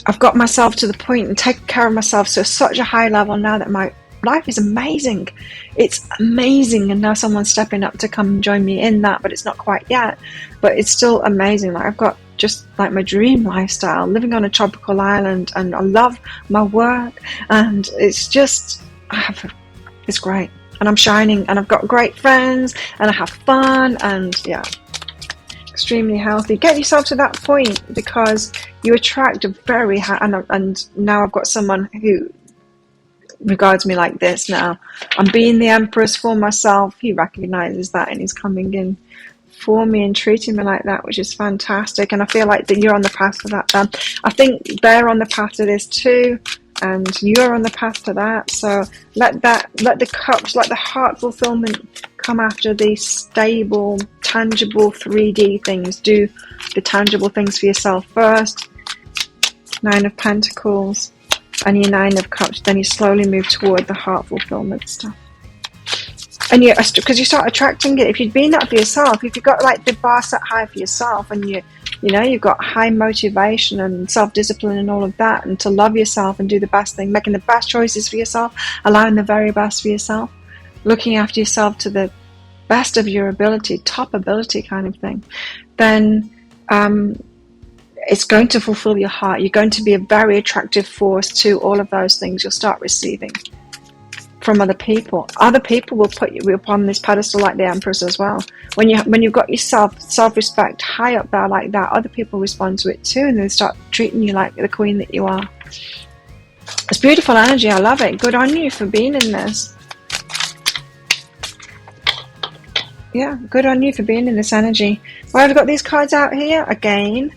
I've got myself to the point and taken care of myself to such a high level now that my life is amazing. It's amazing, and now someone's stepping up to come and join me in that, but it's not quite yet. But it's still amazing. Like, I've got just like my dream lifestyle, living on a tropical island, and I love my work, and it's just, it's great. And I'm shining, and I've got great friends, and I have fun, and yeah, extremely healthy. Get yourself to that point, because you attract a very high, and now I've got someone who regards me like this now. I'm being the Empress for myself. He recognizes that, and he's coming in for me and treating me like that, which is fantastic. And I feel like that you're on the path to that then. I think they're on the path to this too, and you're on the path to that. So let the cups, let the heart fulfillment come after the stable, tangible 3D things. Do the tangible things for yourself first. Nine of Pentacles and your Nine of Cups, then you slowly move toward the heart fulfillment stuff. And because you start attracting it. If you'd been that for yourself, if you've got like the bar set high for yourself, and you've got high motivation and self-discipline and all of that, and to love yourself and do the best thing, making the best choices for yourself, allowing the very best for yourself, looking after yourself to the best of your ability, top ability kind of thing, then it's going to fulfill your heart. You're going to be a very attractive force to all of those things. You'll start receiving from other people. Other people will put you up on this pedestal like the Empress as well. When you've got your self-respect high up there like that, other people respond to it too, and they start treating you like the queen that you are. It's beautiful energy. I love it. Good on you for being in this. Yeah, good on you for being in this energy. Well, I've got these cards out here again.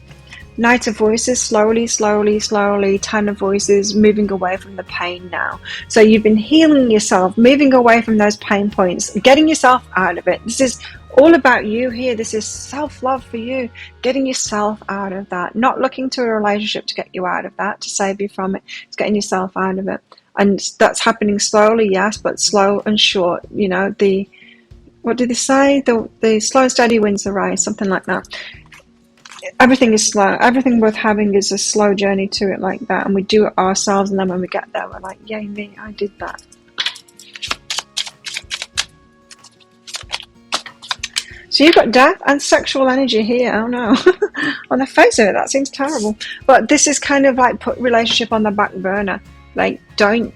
Knight of Voices, slowly, 10 of Voices, moving away from the pain now. So you've been healing yourself, moving away from those pain points, getting yourself out of it. This is all about you here. This is self-love for you, getting yourself out of that. Not looking to a relationship to get you out of that, to save you from it. It's getting yourself out of it. And that's happening slowly, yes, but slow and short. What do they say? The slow and steady wins the race, something like that. everything is slow. Everything worth having is a slow journey to it like that. And we do it ourselves. And then when we get there, we're like, yay me, I did that. So you've got death and sexual energy here. Oh no. On the face of it, that seems terrible. But this is kind of like put relationship on the back burner. Like, don't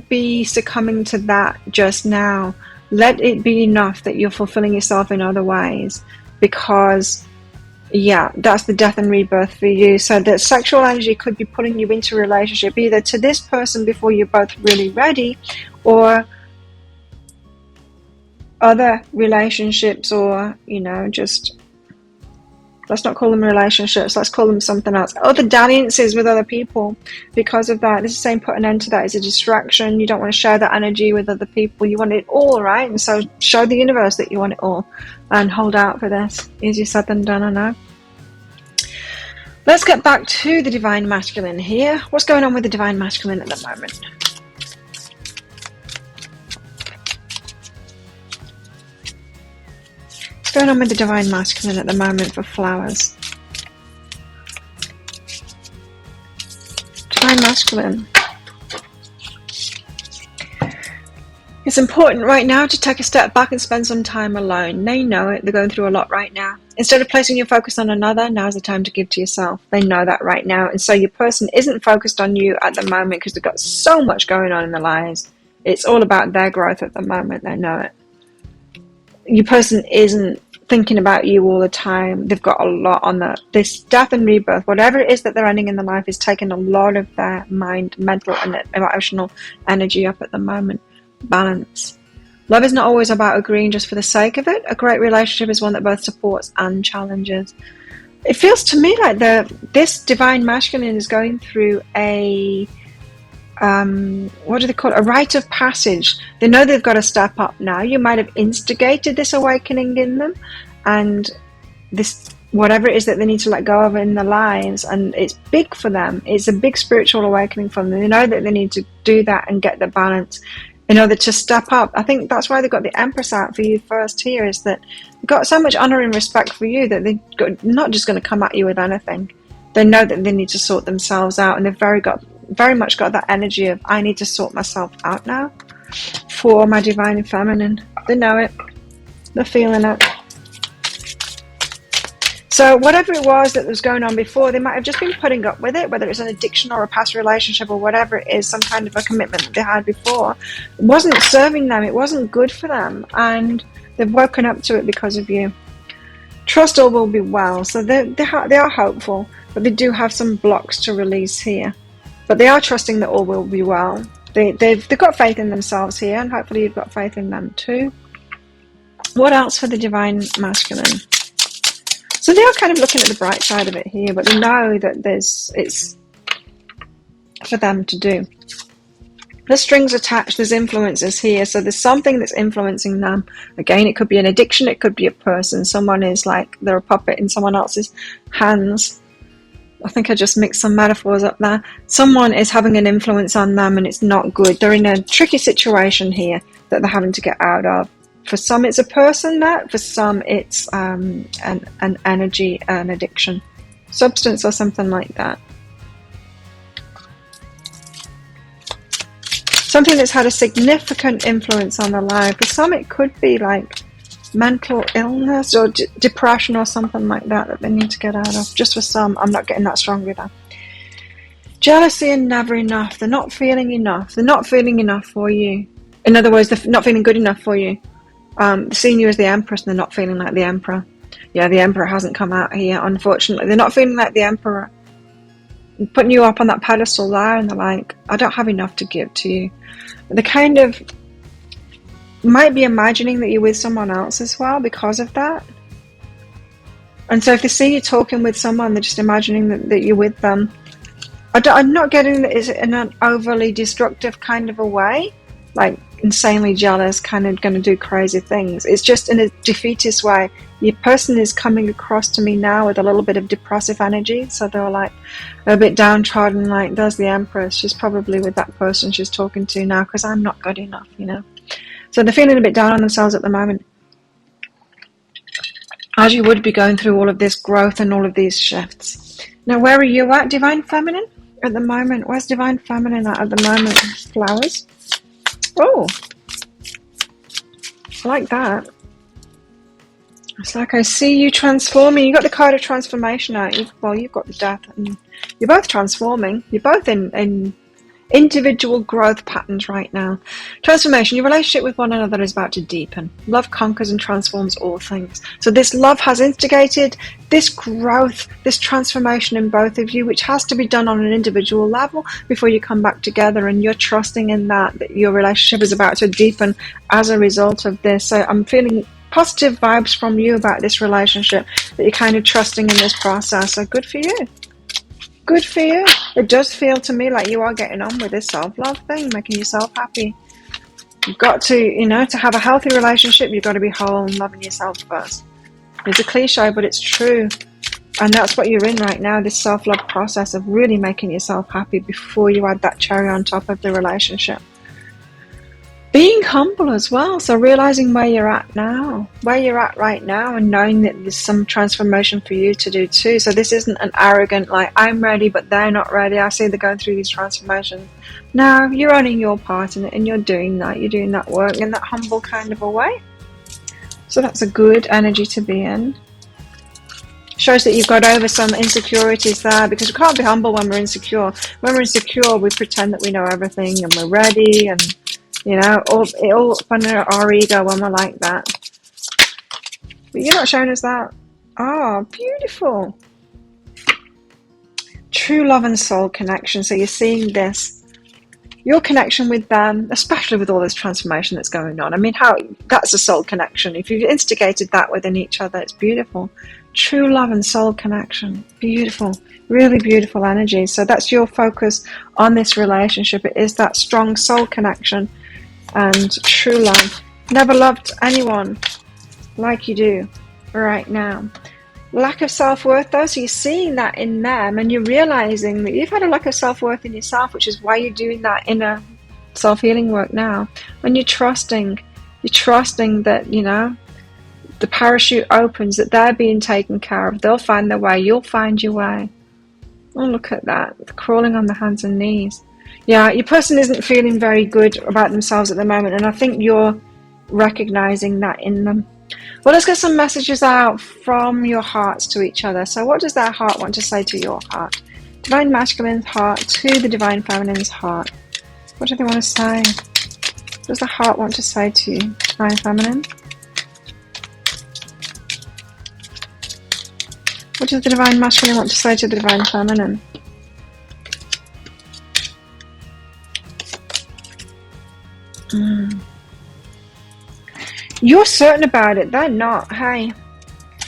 be succumbing to that just now. Let it be enough that you're fulfilling yourself in other ways, because yeah, that's the death and rebirth for you. So that sexual energy could be pulling you into a relationship, either to this person before you're both really ready, or other relationships, or, you know, just, let's not call them relationships, let's call them something else. Other dalliances with other people because of that. This is saying put an end to that. It's a distraction. You don't want to share that energy with other people. You want it all, right? And so show the universe that you want it all and hold out for this. Easier said than done, I know. Let's get back to the Divine Masculine here. What's going on with the Divine Masculine at the moment? What's going on with the Divine Masculine at the moment for flowers? Divine Masculine. It's important right now to take a step back and spend some time alone. They know it. They're going through a lot right now. Instead of placing your focus on another, now's the time to give to yourself. They know that right now. And so your person isn't focused on you at the moment because they've got so much going on in their lives. It's all about their growth at the moment. They know it. Your person isn't thinking about you all the time. They've got a lot on this death and rebirth. Whatever it is that they're ending in their life is taking a lot of their mind, mental and emotional energy up at the moment. Balance. Love is not always about agreeing just for the sake of it. A great relationship is one that both supports and challenges. It feels to me like this Divine Masculine is going through a what do they call it? A rite of passage. They know they've got to step up now. You might have instigated this awakening in them, and this, whatever it is that they need to let go of in their lives, and it's big for them. It's a big spiritual awakening for them. They know that they need to do that and get the balance in order to step up. I think that's why they got the Empress out for you first here, is that they've got so much honor and respect for you that they're not just going to come at you with anything. They know that they need to sort themselves out, and they've very much got that energy of, I need to sort myself out now for my Divine Feminine. They know it. They're feeling it. So whatever it was that was going on before, they might have just been putting up with it, whether it's an addiction or a past relationship or whatever it is, some kind of a commitment that they had before. It wasn't serving them. It wasn't good for them. And they've woken up to it because of you. Trust all will be well. So they are hopeful, but they do have some blocks to release here. But they are trusting that all will be well. They've got faith in themselves here, and hopefully you've got faith in them too. What else for the Divine Masculine? So they are kind of looking at the bright side of it here, but they know that it's for them to do. There's strings attached, there's influences here, so there's something that's influencing them. Again, it could be an addiction, it could be a person. Someone is like, they're a puppet in someone else's hands. I think I just mixed some metaphors up there. Someone is having an influence on them and it's not good. They're in a tricky situation here that they're having to get out of. For some it's a person, for some it's an energy, an addiction, substance or something like that. Something that's had a significant influence on their life. For some it could be like mental illness or depression or something like that they need to get out of. Just for some, I'm not getting that strong with that. Jealousy and never enough. They're not feeling enough. They're not feeling enough for you. In other words, they're not feeling good enough for you. Seeing you as the Empress, and they're not feeling like the Emperor. Yeah, the Emperor hasn't come out here, unfortunately. They're not feeling like the Emperor. Putting you up on that pedestal there, and they're like, I don't have enough to give to you. They kind of might be imagining that you're with someone else as well because of that. And so if they see you talking with someone, they're just imagining that you're with them. I'm not getting that it's in an overly destructive kind of a way, like insanely jealous, kind of going to do crazy things. It's just in a defeatist way. Your person is coming across to me now with a little bit of depressive energy, so they're like a bit downtrodden, like, there's the Empress, she's probably with that person she's talking to now because I'm not good enough, you know. So they're feeling a bit down on themselves at the moment. as you would be going through all of this growth and all of these shifts. Now, where are you at, Divine Feminine, at the moment? Where's Divine Feminine at the moment? Flowers. Oh, I like that. It's like I see you transforming. You got the card of transformation out. You've got the death, and you're both transforming. You're both in individual growth patterns right now. Transformation. Your relationship with one another is about to deepen. Love conquers and transforms all things. So this love has instigated this growth, this transformation in both of you, which has to be done on an individual level before you come back together. And you're trusting in that your relationship is about to deepen as a result of this. So I'm feeling positive vibes from you about this relationship, that you're kind of trusting in this process. So good for you. Good for you. It does feel to me like you are getting on with this self-love thing, making yourself happy. You've got to, to have a healthy relationship, you've got to be whole and loving yourself first. It's a cliche, but it's true. And that's what you're in right now, this self-love process of really making yourself happy before you add that cherry on top of the relationship. Being humble as well, so realizing where you're at right now, and knowing that there's some transformation for you to do too. So this isn't an arrogant, like, I'm ready, but they're not ready. I see they're going through these transformations. No, you're owning your part in it, and you're doing that work in that humble kind of a way. So that's a good energy to be in. Shows that you've got over some insecurities there, because we can't be humble when we're insecure. When we're insecure, we pretend that we know everything and we're ready, and it all up under our ego when we're like that. But you're not showing us that. Oh, beautiful. True love and soul connection. So you're seeing this. Your connection with them, especially with all this transformation that's going on. I mean, that's a soul connection. If you've instigated that within each other, it's beautiful. True love and soul connection. Beautiful. Really beautiful energy. So that's your focus on this relationship. It is that strong soul connection and true love. Never loved anyone like you do right now. Lack of self-worth though, so you're seeing that in them, and you're realizing that you've had a lack of self-worth in yourself, which is why you're doing that inner self-healing work now. And you're trusting that, the parachute opens, that they're being taken care of. They'll find their way. You'll find your way. Oh, look at that. Crawling on the hands and knees. Yeah, your person isn't feeling very good about themselves at the moment, and I think you're recognizing that in them. Well, let's get some messages out from your hearts to each other. So what does their heart want to say to your heart? Divine Masculine's heart to the Divine Feminine's heart. What do they want to say? What does the heart want to say to you, Divine Feminine? What does the Divine Masculine want to say to the Divine Feminine? You're certain about it, they're not. Hey,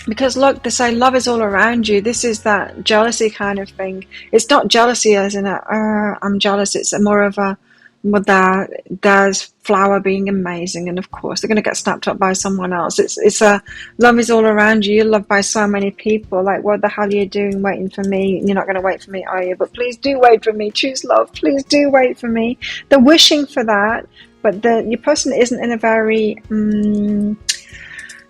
because look, they say love is all around you. This is that jealousy kind of thing. It's not jealousy as in I'm jealous. It's more of a, well, there's flower being amazing, and of course they're going to get snapped up by someone else. It's a love is all around you. You're loved by so many people. Like, what the hell are you doing waiting for me? You're not going to wait for me, are you? But please do wait for me. Choose love. Please do wait for me. They're wishing for that. But your person isn't in a very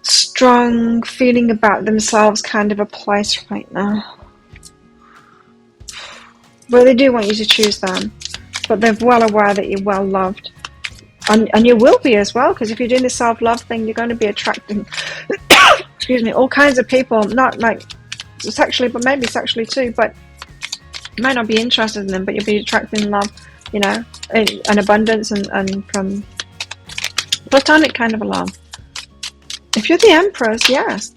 strong feeling about themselves kind of a place right now. Well, they do want you to choose them, but they're well aware that you're well loved. And you will be as well, because if you're doing the self-love thing, you're going to be attracting, excuse me, all kinds of people, not like sexually, but maybe sexually too, but you might not be interested in them, but you'll be attracting love, an abundance and from platonic kind of a love. If you're the Empress, yes,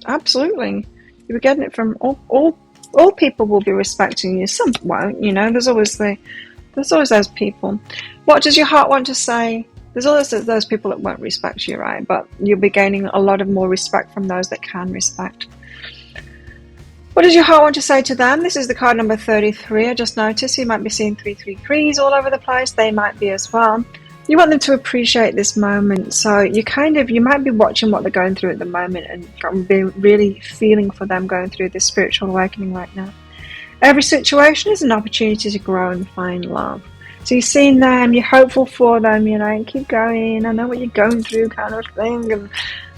absolutely. You're getting it from all people will be respecting you. Some won't, there's always those people. What does your heart want to say? There's always those people that won't respect you, right? But you'll be gaining a lot of more respect from those that can respect. What does your heart want to say to them? This is the card number 33. I just noticed you might be seeing 333s all over the place. They might be as well. You want them to appreciate this moment. So you might be watching what they're going through at the moment and be really feeling for them going through this spiritual awakening right now. Every situation is an opportunity to grow and find love. So you're seeing them, you're hopeful for them, and keep going. I know what you're going through kind of thing. And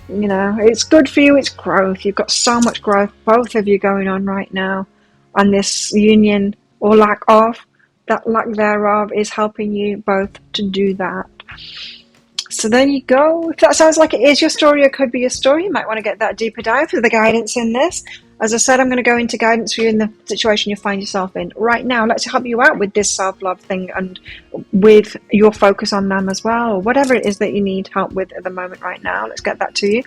You know, it's good for you. It's growth. You've got so much growth, both of you, going on right now. And this union, or lack of, that lack thereof, is helping you both to do that. So there you go. If that sounds like it is your story or could be your story, you might want to get that deeper dive through the guidance in this. As I said, I'm going to go into guidance for you in the situation you find yourself in right now. Let's help you out with this self-love thing and with your focus on them as well, or whatever it is that you need help with at the moment right now. Let's get that to you.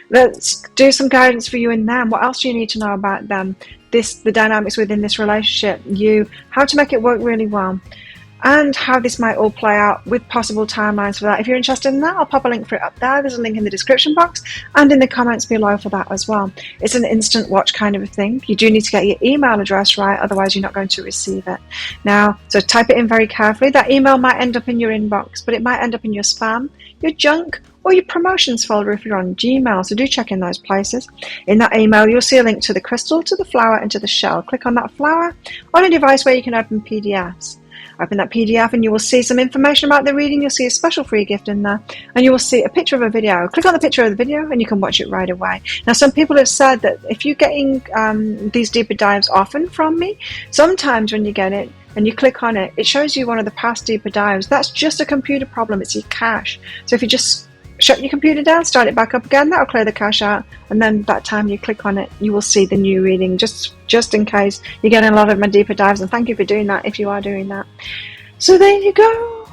Let's do some guidance for you in them. What else do you need to know about them? The dynamics within this relationship, how to make it work really well, and how this might all play out with possible timelines for that. If you're interested in that, I'll pop a link for it up there. There's a link in the description box and in the comments below for that as well. It's an instant watch kind of a thing. You do need to get your email address right, otherwise you're not going to receive it. Now, so type it in very carefully. That email might end up in your inbox, but it might end up in your spam, your junk, or your promotions folder if you're on Gmail, so do check in those places. In that email, you'll see a link to the crystal, to the flower, and to the shell. Click on that flower on a device where you can open PDFs. Open that PDF and you will see some information about the reading. You'll see a special free gift in there, and you will see a picture of a video. Click on the picture of the video and you can watch it right away. Now, some people have said that if you're getting these deeper dives often from me, sometimes when you get it and you click on it, it shows you one of the past deeper dives. That's just a computer problem. It's your cache. So if you just shut your computer down, start it back up again, that'll clear the cache out, and then that time you click on it, you will see the new reading, just in case you're getting a lot of my deeper dives. And thank you for doing that if you are doing that. So there you go.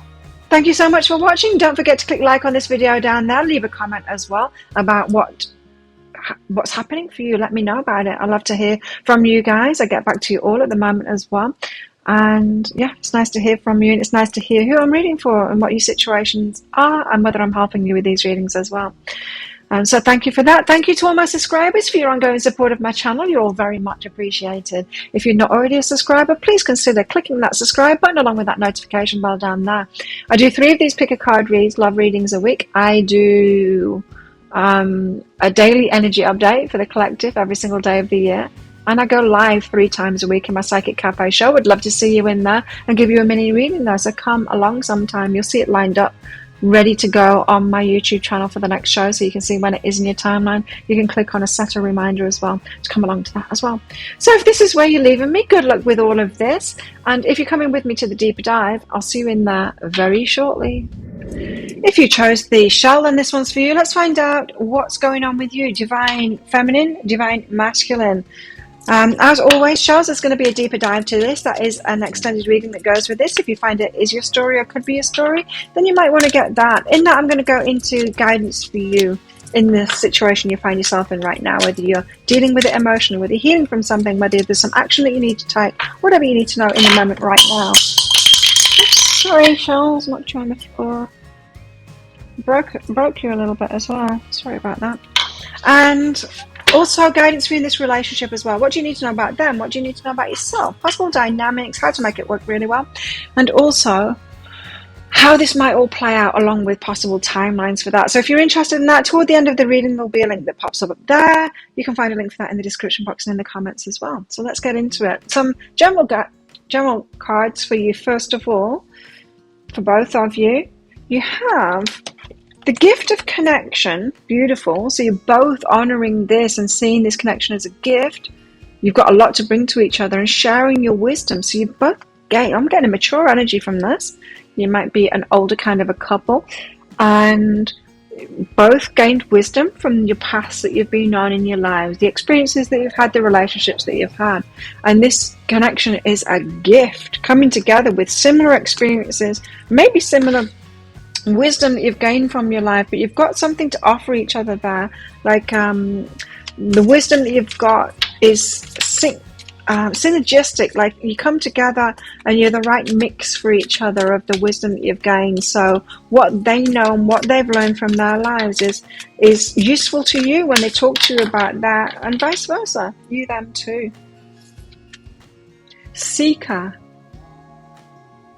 Thank you so much for watching. Don't forget to click like on this video down there. Leave a comment as well about what's happening for you. Let me know about it. I love to hear from you guys. I get back to you all at the moment as well. And yeah, it's nice to hear from you, and it's nice to hear who I'm reading for and what your situations are and whether I'm helping you with these readings as well. So thank you for that. Thank you to all my subscribers for your ongoing support of my channel. You're all very much appreciated. If you're not already a subscriber, please consider clicking that subscribe button along with that notification bell down there. I do 3 of these pick a card reads, love readings a week. I do a daily energy update for the collective every single day of the year. And I go live 3 times a week in my Psychic Cafe show. Would love to see you in there and give you a mini reading there. So come along sometime. You'll see it lined up, ready to go on my YouTube channel for the next show, so you can see when it is in your timeline. You can click on a set a reminder as well to come along to that as well. So if this is where you're leaving me, good luck with all of this. And if you're coming with me to the deeper dive, I'll see you in there very shortly. If you chose the shell, then this one's for you. Let's find out what's going on with you. Divine Feminine, Divine Masculine. As always, shells, there's going to be a deeper dive to this. That is an extended reading that goes with this. If you find it is your story or could be your story, then you might want to get that. In that, I'm going to go into guidance for you in the situation you find yourself in right now, whether you're dealing with it emotionally, whether you're healing from something, whether there's some action that you need to take, whatever you need to know in the moment right now. Oops, sorry, shells, not you on the floor. Broke you a little bit as well. Sorry about that. And also guidance for you in this relationship as well. What do you need to know about them? What do you need to know about yourself? Possible dynamics, how to make it work really well. And also how this might all play out along with possible timelines for that. So if you're interested in that, toward the end of the reading, there'll be a link that pops up there. You can find a link for that in the description box and in the comments as well. So let's get into it. Some general cards for you, first of all, for both of you. You have the gift of connection. Beautiful. So you're both honoring this and seeing this connection as a gift. You've got a lot to bring to each other and sharing your wisdom. So you both I'm getting a mature energy from this. You might be an older kind of a couple, and both gained wisdom from your past that you've been on in your lives, the experiences that you've had, the relationships that you've had. And this connection is a gift, coming together with similar experiences, maybe similar wisdom that you've gained from your life, but you've got something to offer each other there. Like the wisdom that you've got is synergistic, like you come together and you're the right mix for each other of the wisdom that you've gained. So what they know and what they've learned from their lives is useful to you when they talk to you about that, and vice versa, you them too. Seeker.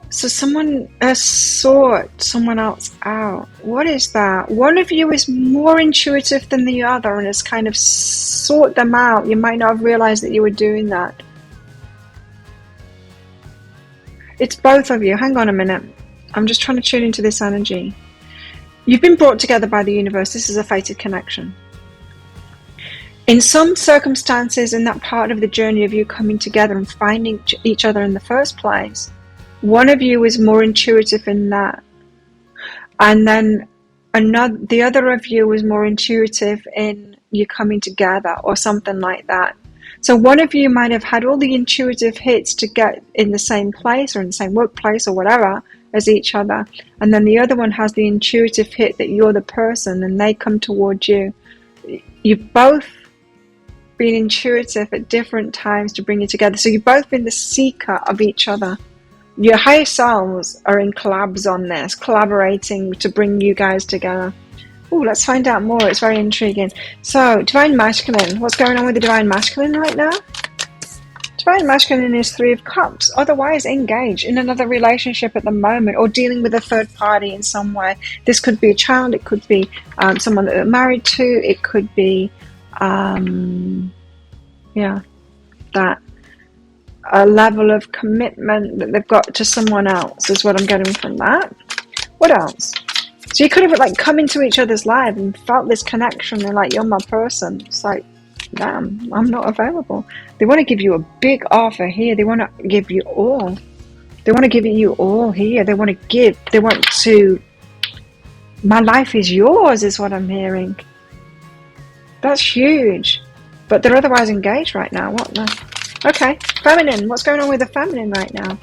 So someone has sought someone else out. What is that? One of you is more intuitive than the other and has kind of sought them out. You might not have realized that you were doing that. It's both of you. Hang on a minute. I'm just trying to tune into this energy. You've been brought together by the universe. This is a fated connection. In some circumstances, in that part of the journey of you coming together and finding each other in the first place, one of you is more intuitive in that. And then the other of you was more intuitive in you coming together or something like that. So one of you might have had all the intuitive hits to get in the same place or in the same workplace or whatever as each other. And then the other one has the intuitive hit that you're the person and they come towards you. You've both been intuitive at different times to bring you together. So you've both been the seeker of each other. Your higher selves are in collabs on this, collaborating to bring you guys together. Oh, let's find out more. It's very intriguing. So, Divine Masculine. What's going on with the Divine Masculine right now? Divine Masculine is 3 of Cups. Otherwise, engaged in another relationship at the moment or dealing with a third party in some way. This could be a child. It could be someone that they're married to. It could be, that. A level of commitment that they've got to someone else is what I'm getting from that. What else? So you could have like come into each other's life and felt this connection and like, you're my person. It's like, damn, I'm not available. They want to give you a big offer here. They want to give you all. They want to give you all here. They want to give. They want to, my life is yours is what I'm hearing. That's huge. But they're otherwise engaged right now. What the? Okay, feminine. What's going on with the feminine right now?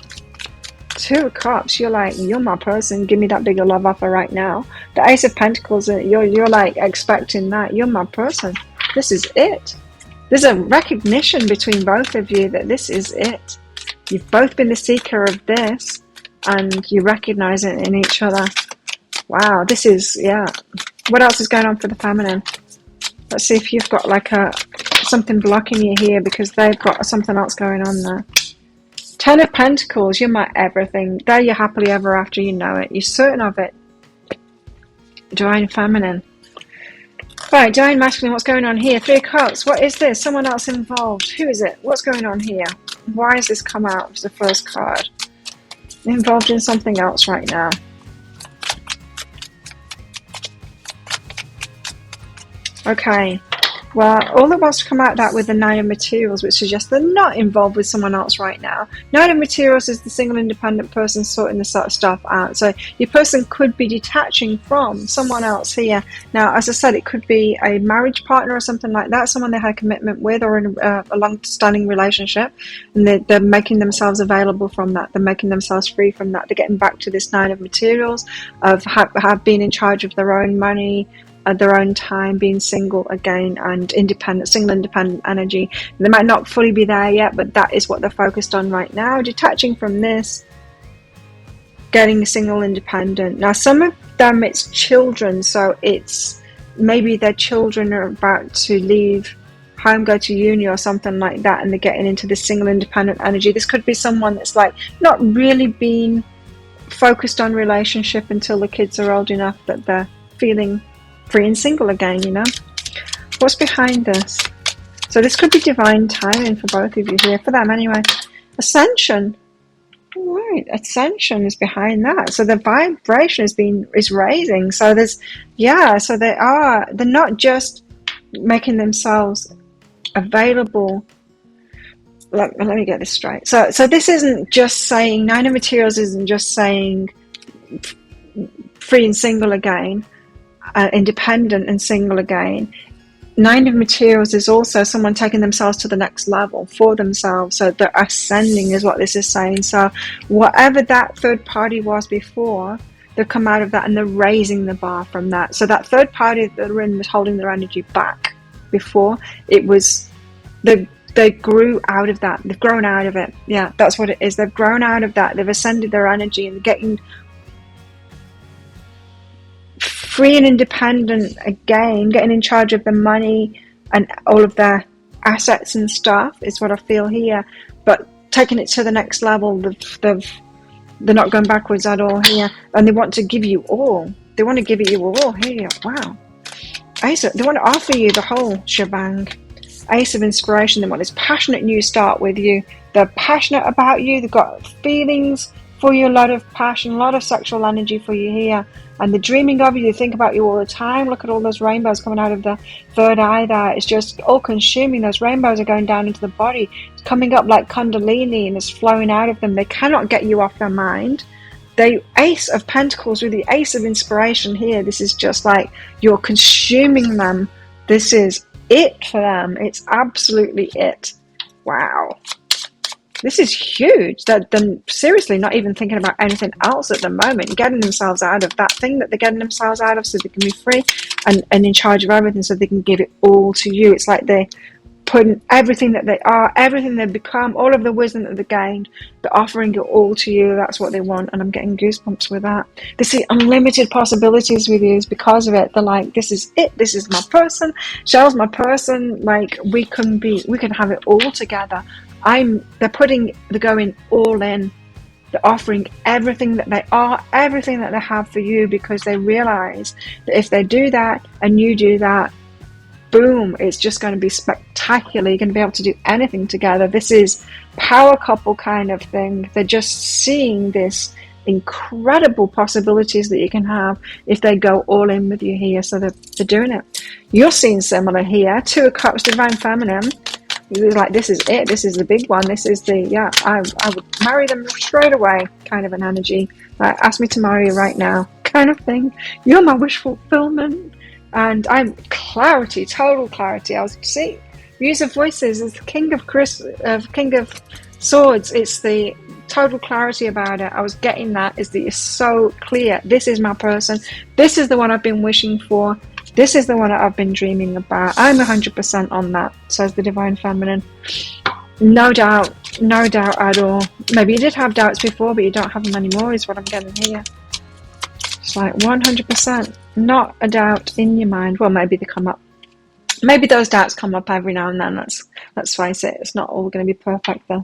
2 of Cups. You're like, you're my person. Give me that bigger love offer right now. The Ace of Pentacles. You're like expecting that. You're my person. This is it. There's a recognition between both of you that this is it. You've both been the seeker of this, and you recognize it in each other. Wow, this is, yeah. What else is going on for the feminine? Let's see if you've got like something blocking you here because they've got something else going on there. 10 of Pentacles, you're my everything. There you're happily ever after, you know it. You're certain of it. Divine Feminine. Right, Divine Masculine, what's going on here? 3 of Cups, what is this? Someone else involved. Who is it? What's going on here? Why has this come out as the first card? Involved in something else right now. Okay, well, all that wants to come out that with the 9 of Materials, which suggests they're not involved with someone else right now. 9 of Materials is the single independent person sorting this sort of stuff out. So your person could be detaching from someone else here. Now, as I said, it could be a marriage partner or something like that, someone they had a commitment with or in a long-standing relationship, and they're making themselves available from that. They're making themselves free from that. They're getting back to this 9 of Materials, of have been in charge of their own money, at their own time, being single again and independent, single independent energy. They might not fully be there yet, but that is what they're focused on right now. Detaching from this, getting single independent. Now, some of them it's children, so it's maybe their children are about to leave home, go to uni or something like that, and they're getting into this single independent energy. This could be someone that's like not really been focused on relationship until the kids are old enough that they're feeling free and single again, you know. What's behind this? So this could be divine timing for both of you here, for them anyway. Ascension. All right, ascension is behind that. So the vibration is raising. So there's, yeah, so they're not just making themselves available. Let me get this straight. So this isn't just saying, 9 of Materials isn't just saying free and single again. Independent and single again. 9 of Materials is also someone taking themselves to the next level for themselves. So they're ascending is what this is saying. So whatever that third party was before, they've come out of that and they're raising the bar from that. So that third party that they're in was holding their energy back before. It was, they grew out of that. They've grown out of it. Yeah, that's what it is. They've grown out of that. They've ascended their energy and getting free and independent again, getting in charge of the money and all of their assets and stuff is what I feel here. But taking it to the next level, they're not going backwards at all here, and they want to give you all. They want to give you all here. Wow. Ace, they want to offer you the whole shebang. Ace of Inspiration. They want this passionate new start with you. They're passionate about you. They've got feelings for you, a lot of passion, a lot of sexual energy for you here. and they're dreaming of you. They think about you all the time. Look at all those rainbows coming out of the third eye there. It's just all consuming. Those rainbows are going down into the body. It's coming up like kundalini and it's flowing out of them. They cannot get you off their mind. The Ace of Pentacles with the Ace of Inspiration here. This is just like you're consuming them. This is it for them. It's absolutely it. Wow. This is huge. They're seriously not even thinking about anything else at the moment, getting themselves out of that thing that they're getting themselves out of so they can be free and in charge of everything so they can give it all to you. It's like they're putting everything that they are, everything they've become, all of the wisdom that they've gained, they're offering it all to you. That's what they want, and I'm getting goosebumps with that. They see unlimited possibilities with you because of it. They're like, this is it, this is my person, Shell's my person, like we can have it all together. They're going all in. They're offering everything that they are, everything that they have for you, because they realize that if they do that and you do that, boom, it's just going to be spectacular. You're going to be able to do anything together. This is power couple kind of thing. They're just seeing this incredible possibilities that you can have if they go all in with you here. So they're doing it. You're seeing similar here. Two of Cups, Divine Feminine. It's like, this is it. This is the big one. This is the, yeah, I would marry them straight away kind of an energy. Like, ask me to marry you right now kind of thing. You're my wish fulfillment. And I'm clarity, total clarity. I was see Muse of Voices is the King of Swords. It's the total clarity about it. I was getting that is that you're so clear. This is my person. This is the one I've been wishing for. This is the one that I've been dreaming about. I'm 100% on that, says the Divine Feminine. No doubt at all. Maybe you did have doubts before, but you don't have them anymore, is what I'm getting here. It's like 100%, not a doubt in your mind. Well, maybe they come up. Maybe those doubts come up every now and then. Let's face it, it's not all going to be perfect then.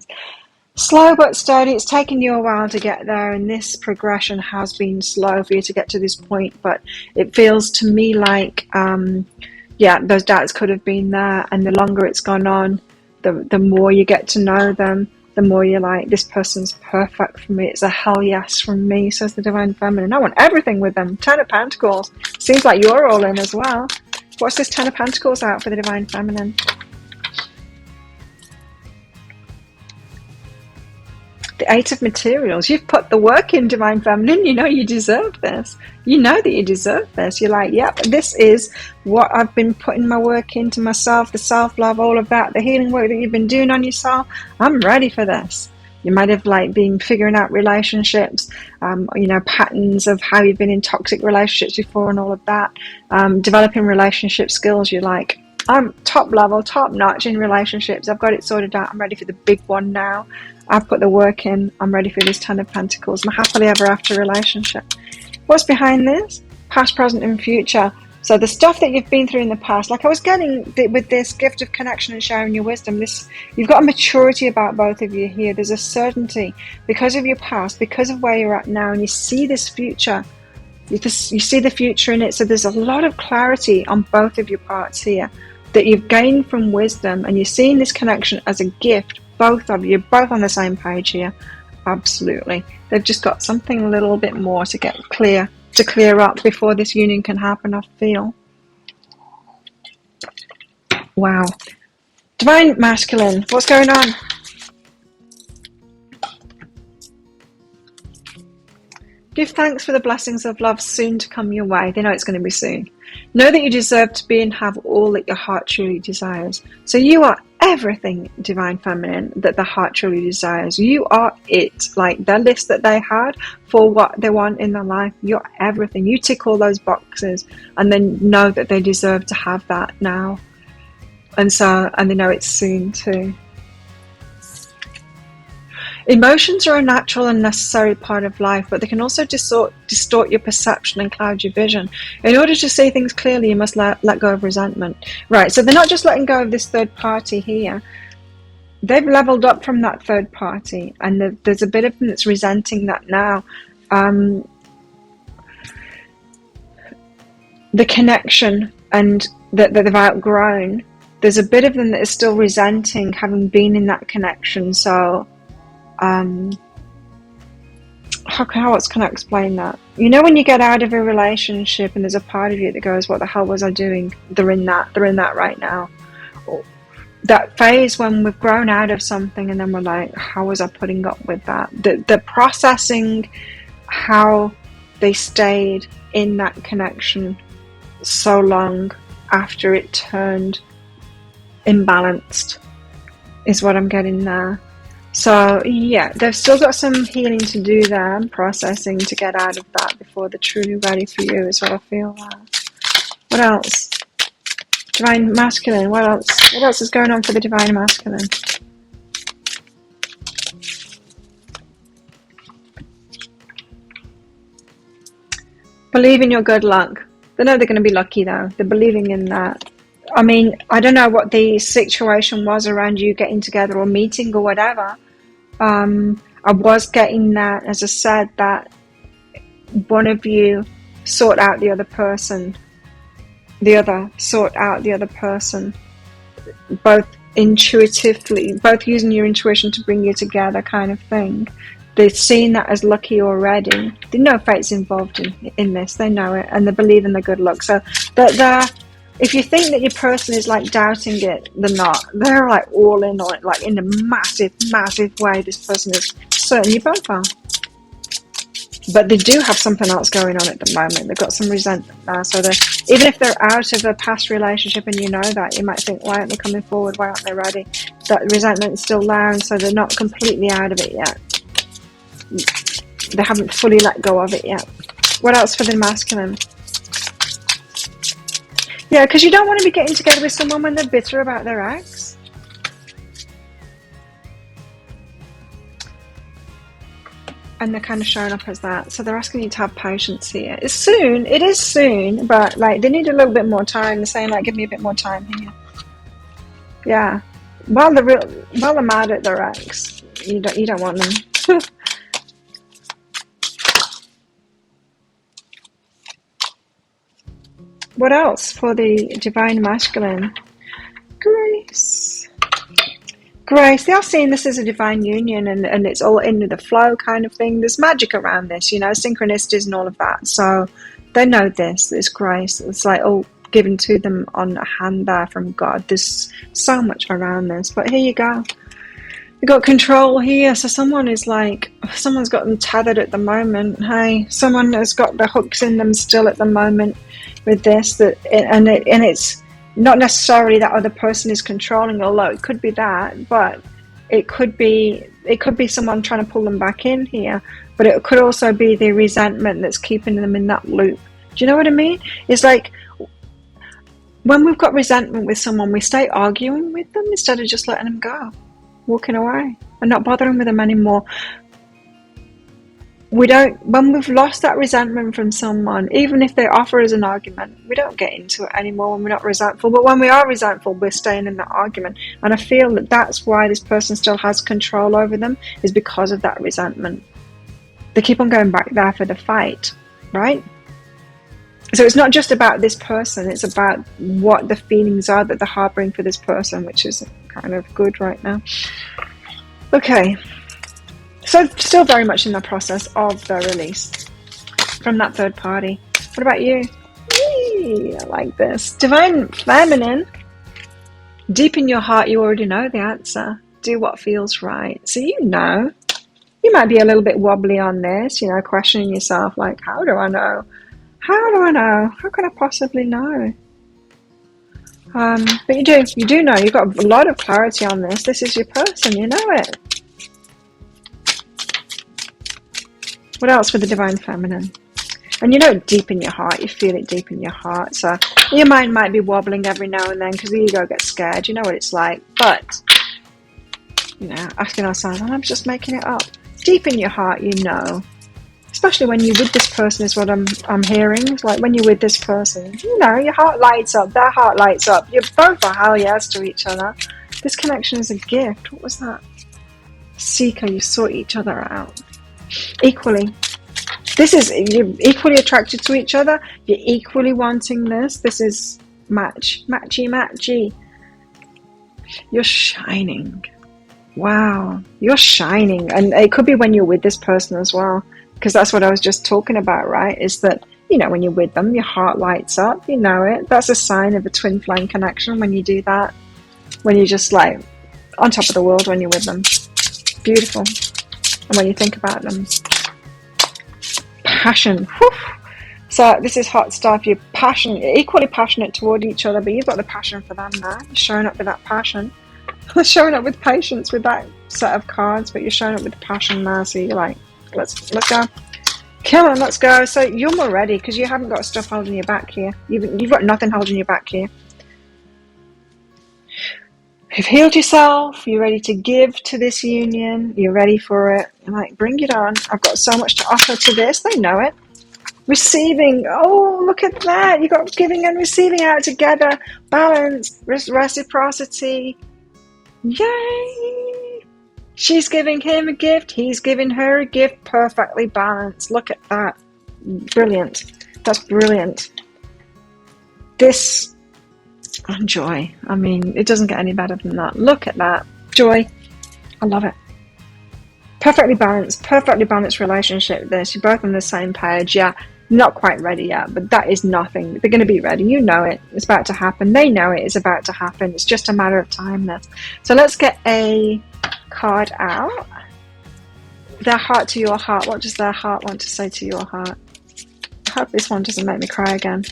Slow but steady. It's taken you a while to get there, and this progression has been slow for you to get to this point, but it feels to me like, those doubts could have been there, and the longer it's gone on, the more you get to know them, the more you're like, this person's perfect for me. It's a hell yes from me, says the Divine Feminine. I want everything with them. 10 of Pentacles. Seems like you're all in as well. What's this 10 of Pentacles out for the Divine Feminine? The 8 of Materials. You've put the work in, Divine Feminine. You know you deserve this. You know that you deserve this. You're like, yep, this is what I've been putting my work into myself, the self-love, all of that, the healing work that you've been doing on yourself. I'm ready for this. You might have been figuring out relationships, patterns of how you've been in toxic relationships before and all of that. Developing relationship skills. You're like, I'm top level, top notch in relationships. I've got it sorted out. I'm ready for the big one now. I've put the work in. I'm ready for this 10 of Pentacles. My happily ever after relationship. What's behind this? Past, present, and future. So the stuff that you've been through in the past, like I was getting with this gift of connection and sharing your wisdom, you've got a maturity about both of you here. There's a certainty because of your past, because of where you're at now, and you see this future. You see the future in it. So there's a lot of clarity on both of your parts here that you've gained from wisdom, and you're seeing this connection as a gift. Both of you, both on the same page here. Absolutely. They've just got something a little bit more to clear up before this union can happen, I feel. Wow. Divine Masculine, what's going on? Give thanks for the blessings of love soon to come your way. They know it's going to be soon. Know that you deserve to be and have all that your heart truly desires. So you are everything, Divine Feminine, that the heart truly desires. You are it. Like the list that they had for what they want in their life, you're everything. You tick all those boxes, and then know that they deserve to have that now. And they know it's soon too. Emotions are a natural and necessary part of life, but they can also distort your perception and cloud your vision. In order to see things clearly, you must let go of resentment. Right, so they're not just letting go of this third party here. They've leveled up from that third party, and there's a bit of them that's resenting that now. The connection and that they've outgrown, there's a bit of them that is still resenting having been in that connection. So how else can I explain that? You know, when you get out of a relationship and there's a part of you that goes, what the hell was I doing? They're in that right now. That phase when we've grown out of something and then we're like, how was I putting up with that? The processing how they stayed in that connection so long after it turned imbalanced is what I'm getting there. So yeah, they've still got some healing to do there and processing to get out of that before they're truly ready for you is what I feel there. What else? Divine Masculine, what else? What else is going on for the Divine Masculine? Believe in your good luck. They know they're going to be lucky though. They're believing in that. I mean, I don't know what the situation was around you getting together or meeting or whatever. I was getting that, as I said, that one of you sought out the other person. The other sought out the other person. Both intuitively, both using your intuition to bring you together kind of thing. They've seen that as lucky already. They know fate's involved in this. They know it, and they believe in the good luck. So, but if you think that your person is like doubting it, they're not. They're like all in on it, like in a massive, massive way. This person is certain you both are. But they do have something else going on at the moment. They've got some resentment there. So even if they're out of a past relationship and you know that, you might think, why aren't they coming forward? Why aren't they ready? That resentment's still there, and so they're not completely out of it yet. They haven't fully let go of it yet. What else for the masculine? Yeah, because you don't want to be getting together with someone when they're bitter about their ex. And they're kind of showing up as that. So they're asking you to have patience here. It's soon. It is soon. But like they need a little bit more time. They're saying like, give me a bit more time here. Yeah. While they're mad at their ex, you don't want them. What else for the Divine Masculine? Grace. They are seeing this as a divine union and it's all into the flow kind of thing. There's magic around this, synchronicities and all of that. So they know this. There's grace. It's like all given to them on a hand there from God. There's so much around this. But here you go. You've got control here. So someone's got them tethered at the moment. Hey, someone has got the hooks in them still at the moment with this. And it's not necessarily that other person is controlling, although it could be that, but it could be someone trying to pull them back in here, but it could also be the resentment that's keeping them in that loop. Do you know what I mean? It's like when we've got resentment with someone, we stay arguing with them instead of just letting them go, walking away and not bothering with them anymore. When we've lost that resentment from someone, even if they offer us an argument, we don't get into it anymore when we're not resentful. But when we are resentful, we're staying in that argument. And I feel that that's why this person still has control over them, is because of that resentment. They keep on going back there for the fight, right? So it's not just about this person, it's about what the feelings are that they're harboring for this person, which is kind of good right now. Okay. So still very much in the process of the release from that third party. What about you? Eee, I like this. Divine Feminine. Deep in your heart, you already know the answer. Do what feels right. So you know. You might be a little bit wobbly on this, questioning yourself like, how do I know? How do I know? How can I possibly know? But you do know. You've got a lot of clarity on this. This is your person. You know it. What else for the Divine Feminine? And deep in your heart, you feel it deep in your heart. So your mind might be wobbling every now and then because the ego gets scared. You know what it's like. But, asking ourselves, I'm just making it up. Deep in your heart, especially when you're with this person is what I'm hearing. It's like when you're with this person, your heart lights up, their heart lights up. You both are hell yes to each other. This connection is a gift. What was that? Seeker, you sort each other out. Equally. You're equally attracted to each other. You're equally wanting this. This is matchy. You're shining. Wow, you're shining. And it could be when you're with this person as well. because that's what I was just talking about, right? Is that, you know, when you're with them, your heart lights up, you know it. That's a sign of a twin flame connection when you do that. When you're just like on top of the world when you're with them. Beautiful. And when you think about them. Passion. Whew. So this is hot stuff. You're equally passionate toward each other, but you've got the passion for them now. You're showing up with that passion. Showing up with patience with that set of cards, but you're showing up with passion now. So you're like, let's go. Come on, let's go. So you're more ready because you haven't got stuff holding you back here. You've got nothing holding you back here. You've healed yourself. You're ready to give to this union. You're ready for it. You're like, bring it on. I've got so much to offer to this. They know it. Receiving. Oh, look at that. You got giving and receiving out together. Balance. Reciprocity. Yay. She's giving him a gift. He's giving her a gift. Perfectly balanced. Look at that. Brilliant. That's brilliant. This... and joy. I mean, it doesn't get any better than that. Look at that. Joy. I love it. Perfectly balanced relationship this. You're both on the same page. Yeah, not quite ready yet, but that is nothing. They're going to be ready. You know it. It's about to happen. They know it is about to happen. It's just a matter of time now. So let's get a card out. Their heart to your heart. What does their heart want to say to your heart? I hope this one doesn't make me cry again.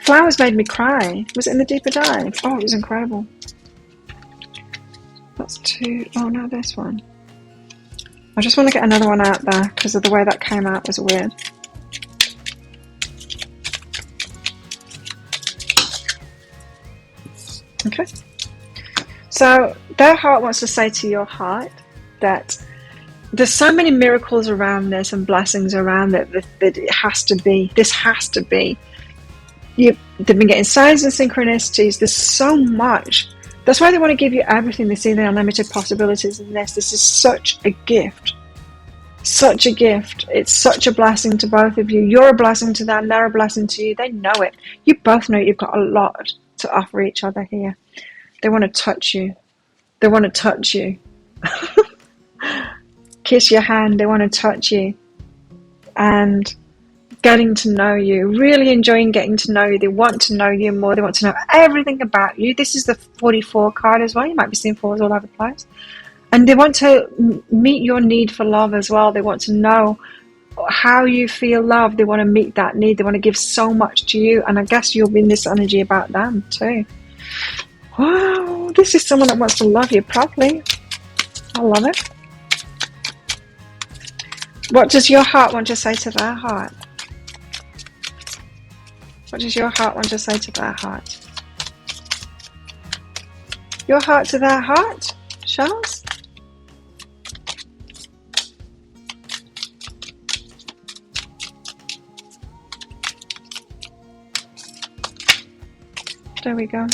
Flowers made me cry. Was it in the deeper dive? Oh, it was incredible. That's two. Oh no, this one. I just want to get another one out there because of the way that came out was weird. Okay. So their heart wants to say to your heart that there's so many miracles around this and blessings around it that it has to be. This has to be. They've been getting signs and synchronicities. There's so much. That's why they want to give you everything. They see the unlimited possibilities in this. This is such a gift. Such a gift. It's such a blessing to both of you. You're a blessing to them. They're a blessing to you. They know it. You both know you've got a lot to offer each other here. They want to touch you. They want to touch you. Kiss your hand. They want to touch you. And getting to know you, really enjoying getting to know you. They want to know you more. They want to know everything about you. This is the 44 card as well. You might be seeing fours all over the place. And they want to meet your need for love as well. They want to know how you feel loved. They want to meet that need. They want to give so much to you. And I guess you'll be in this energy about them too. Wow, this is someone that wants to love you properly. I love it. What does your heart want to say to their heart? What does your heart want to say to their heart? Your heart to their heart, Charles? There we go.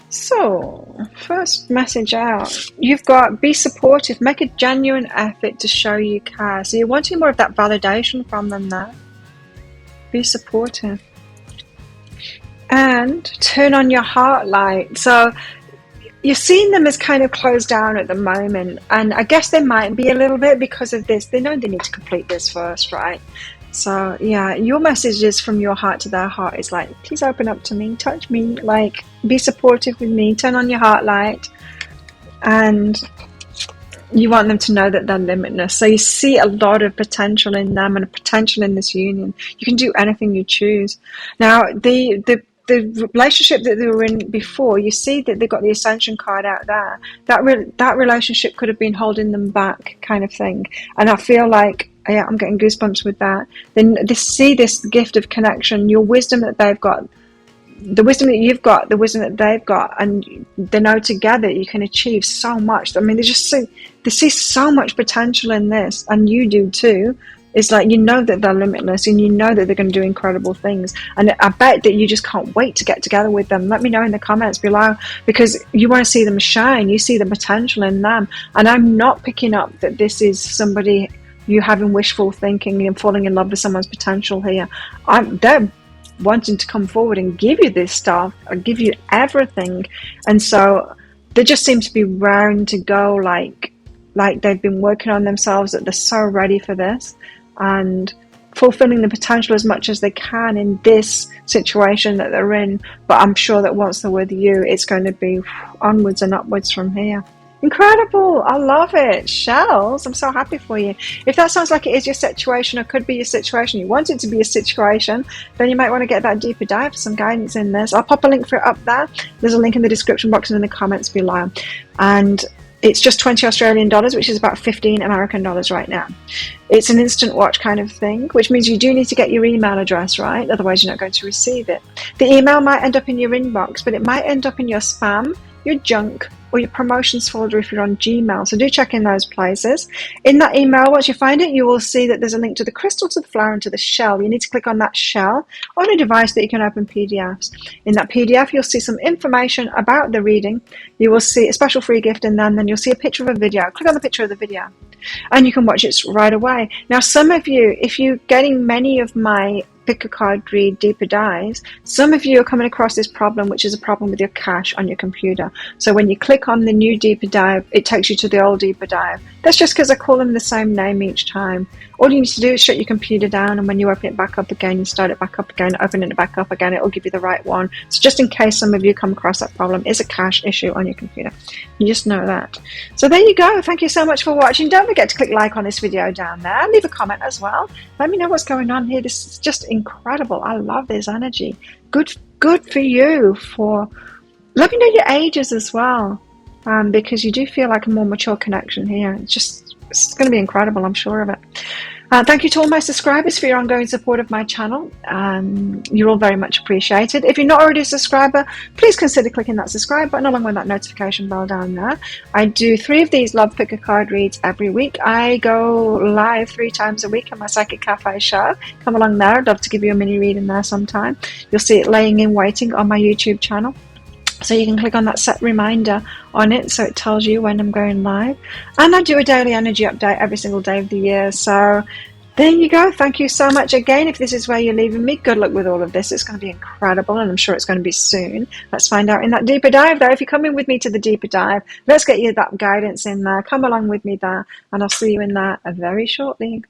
So, first message out. You've got, be supportive. Make a genuine effort to show you care. So you're wanting more of that validation from them now. Be supportive. And turn on your heart light. So you're seeing them as kind of closed down at the moment. And I guess they might be a little bit because of this. They know they need to complete this first, right? So yeah, your message is from your heart to their heart is like, please open up to me, touch me, like be supportive with me, turn on your heart light. And you want them to know that they're limitless. So you see a lot of potential in them and a potential in this union. You can do anything you choose. Now, the relationship that they were in before, you see that they got the Ascension card out there. That relationship could have been holding them back, kind of thing. And I feel like, yeah, I'm getting goosebumps with that. Then they see this gift of connection, your wisdom that they've got, the wisdom that you've got, the wisdom that they've got, and they know together you can achieve so much. I mean, they see so much potential in this, and you do too. It's like, you know that they're limitless and you know that they're going to do incredible things. And I bet that you just can't wait to get together with them. Let me know in the comments below, because you want to see them shine. You see the potential in them. And I'm not picking up that this is somebody you having wishful thinking and falling in love with someone's potential here. They're wanting to come forward and give you this stuff, or give you everything. And so they just seem to be raring to go, like like they've been working on themselves, that they're so ready for this and fulfilling the potential as much as they can in this situation that they're in. But I'm sure that once they're with you, it's going to be onwards and upwards from here. Incredible. I love it. Shells, I'm so happy for you. If that sounds like it is your situation or could be your situation, you want it to be a situation, then you might want to get that deeper dive for some guidance in this. I'll pop a link for it up there. There's a link in the description box and in the comments below. And it's just 20 Australian dollars, which is about 15 American dollars right now. It's an instant watch kind of thing, which means you do need to get your email address right, otherwise you're not going to receive it. The email might end up in your inbox, but it might end up in your spam, your junk, or your promotions folder if you're on Gmail. So do check in those places. In that email, once you find it, you will see that there's a link to the crystal, to the flower, and to the shell. You need to click on that shell on a device that you can open PDFs. In that PDF, you'll see some information about the reading. You will see a special free gift in there, and then you'll see a picture of a video. Click on the picture of the video, and you can watch it right away. Now, some of you, if you're getting many of my pick a card, read deeper dives, some of you are coming across this problem, which is a problem with your cache on your computer. So when you click on the new deeper dive, it takes you to the old deeper dive. That's just because I call them the same name each time. All you need to do is shut your computer down, and when you open it back up again, you start it back up again, open it back up again, it will give you the right one. So just in case some of you come across that problem, it's a cache issue on your computer. You just know that. So there you go. Thank you so much for watching. Don't forget to click like on this video down there. Leave a comment as well. Let me know what's going on here. This is just incredible. I love this energy. Good for you. Let me know your ages as well, because you do feel like a more mature connection here. It's going to be incredible. I'm sure of it. Thank you to all my subscribers for your ongoing support of my channel. You're all very much appreciated. If you're not already a subscriber, please consider clicking that subscribe button along with that notification bell down there. I do 3 of these Love Pick a Card reads every week. I go live 3 times a week on my Psychic Cafe show. Come along there. I'd love to give you a mini read in there sometime. You'll see it laying in waiting on my YouTube channel. So you can click on that set reminder on it so it tells you when I'm going live. And I do a daily energy update every single day of the year. So there you go. Thank you so much again. If this is where you're leaving me, good luck with all of this. It's going to be incredible, and I'm sure it's going to be soon. Let's find out in that deeper dive though. If you're coming with me to the deeper dive, let's get you that guidance in there. Come along with me there, and I'll see you in there very shortly.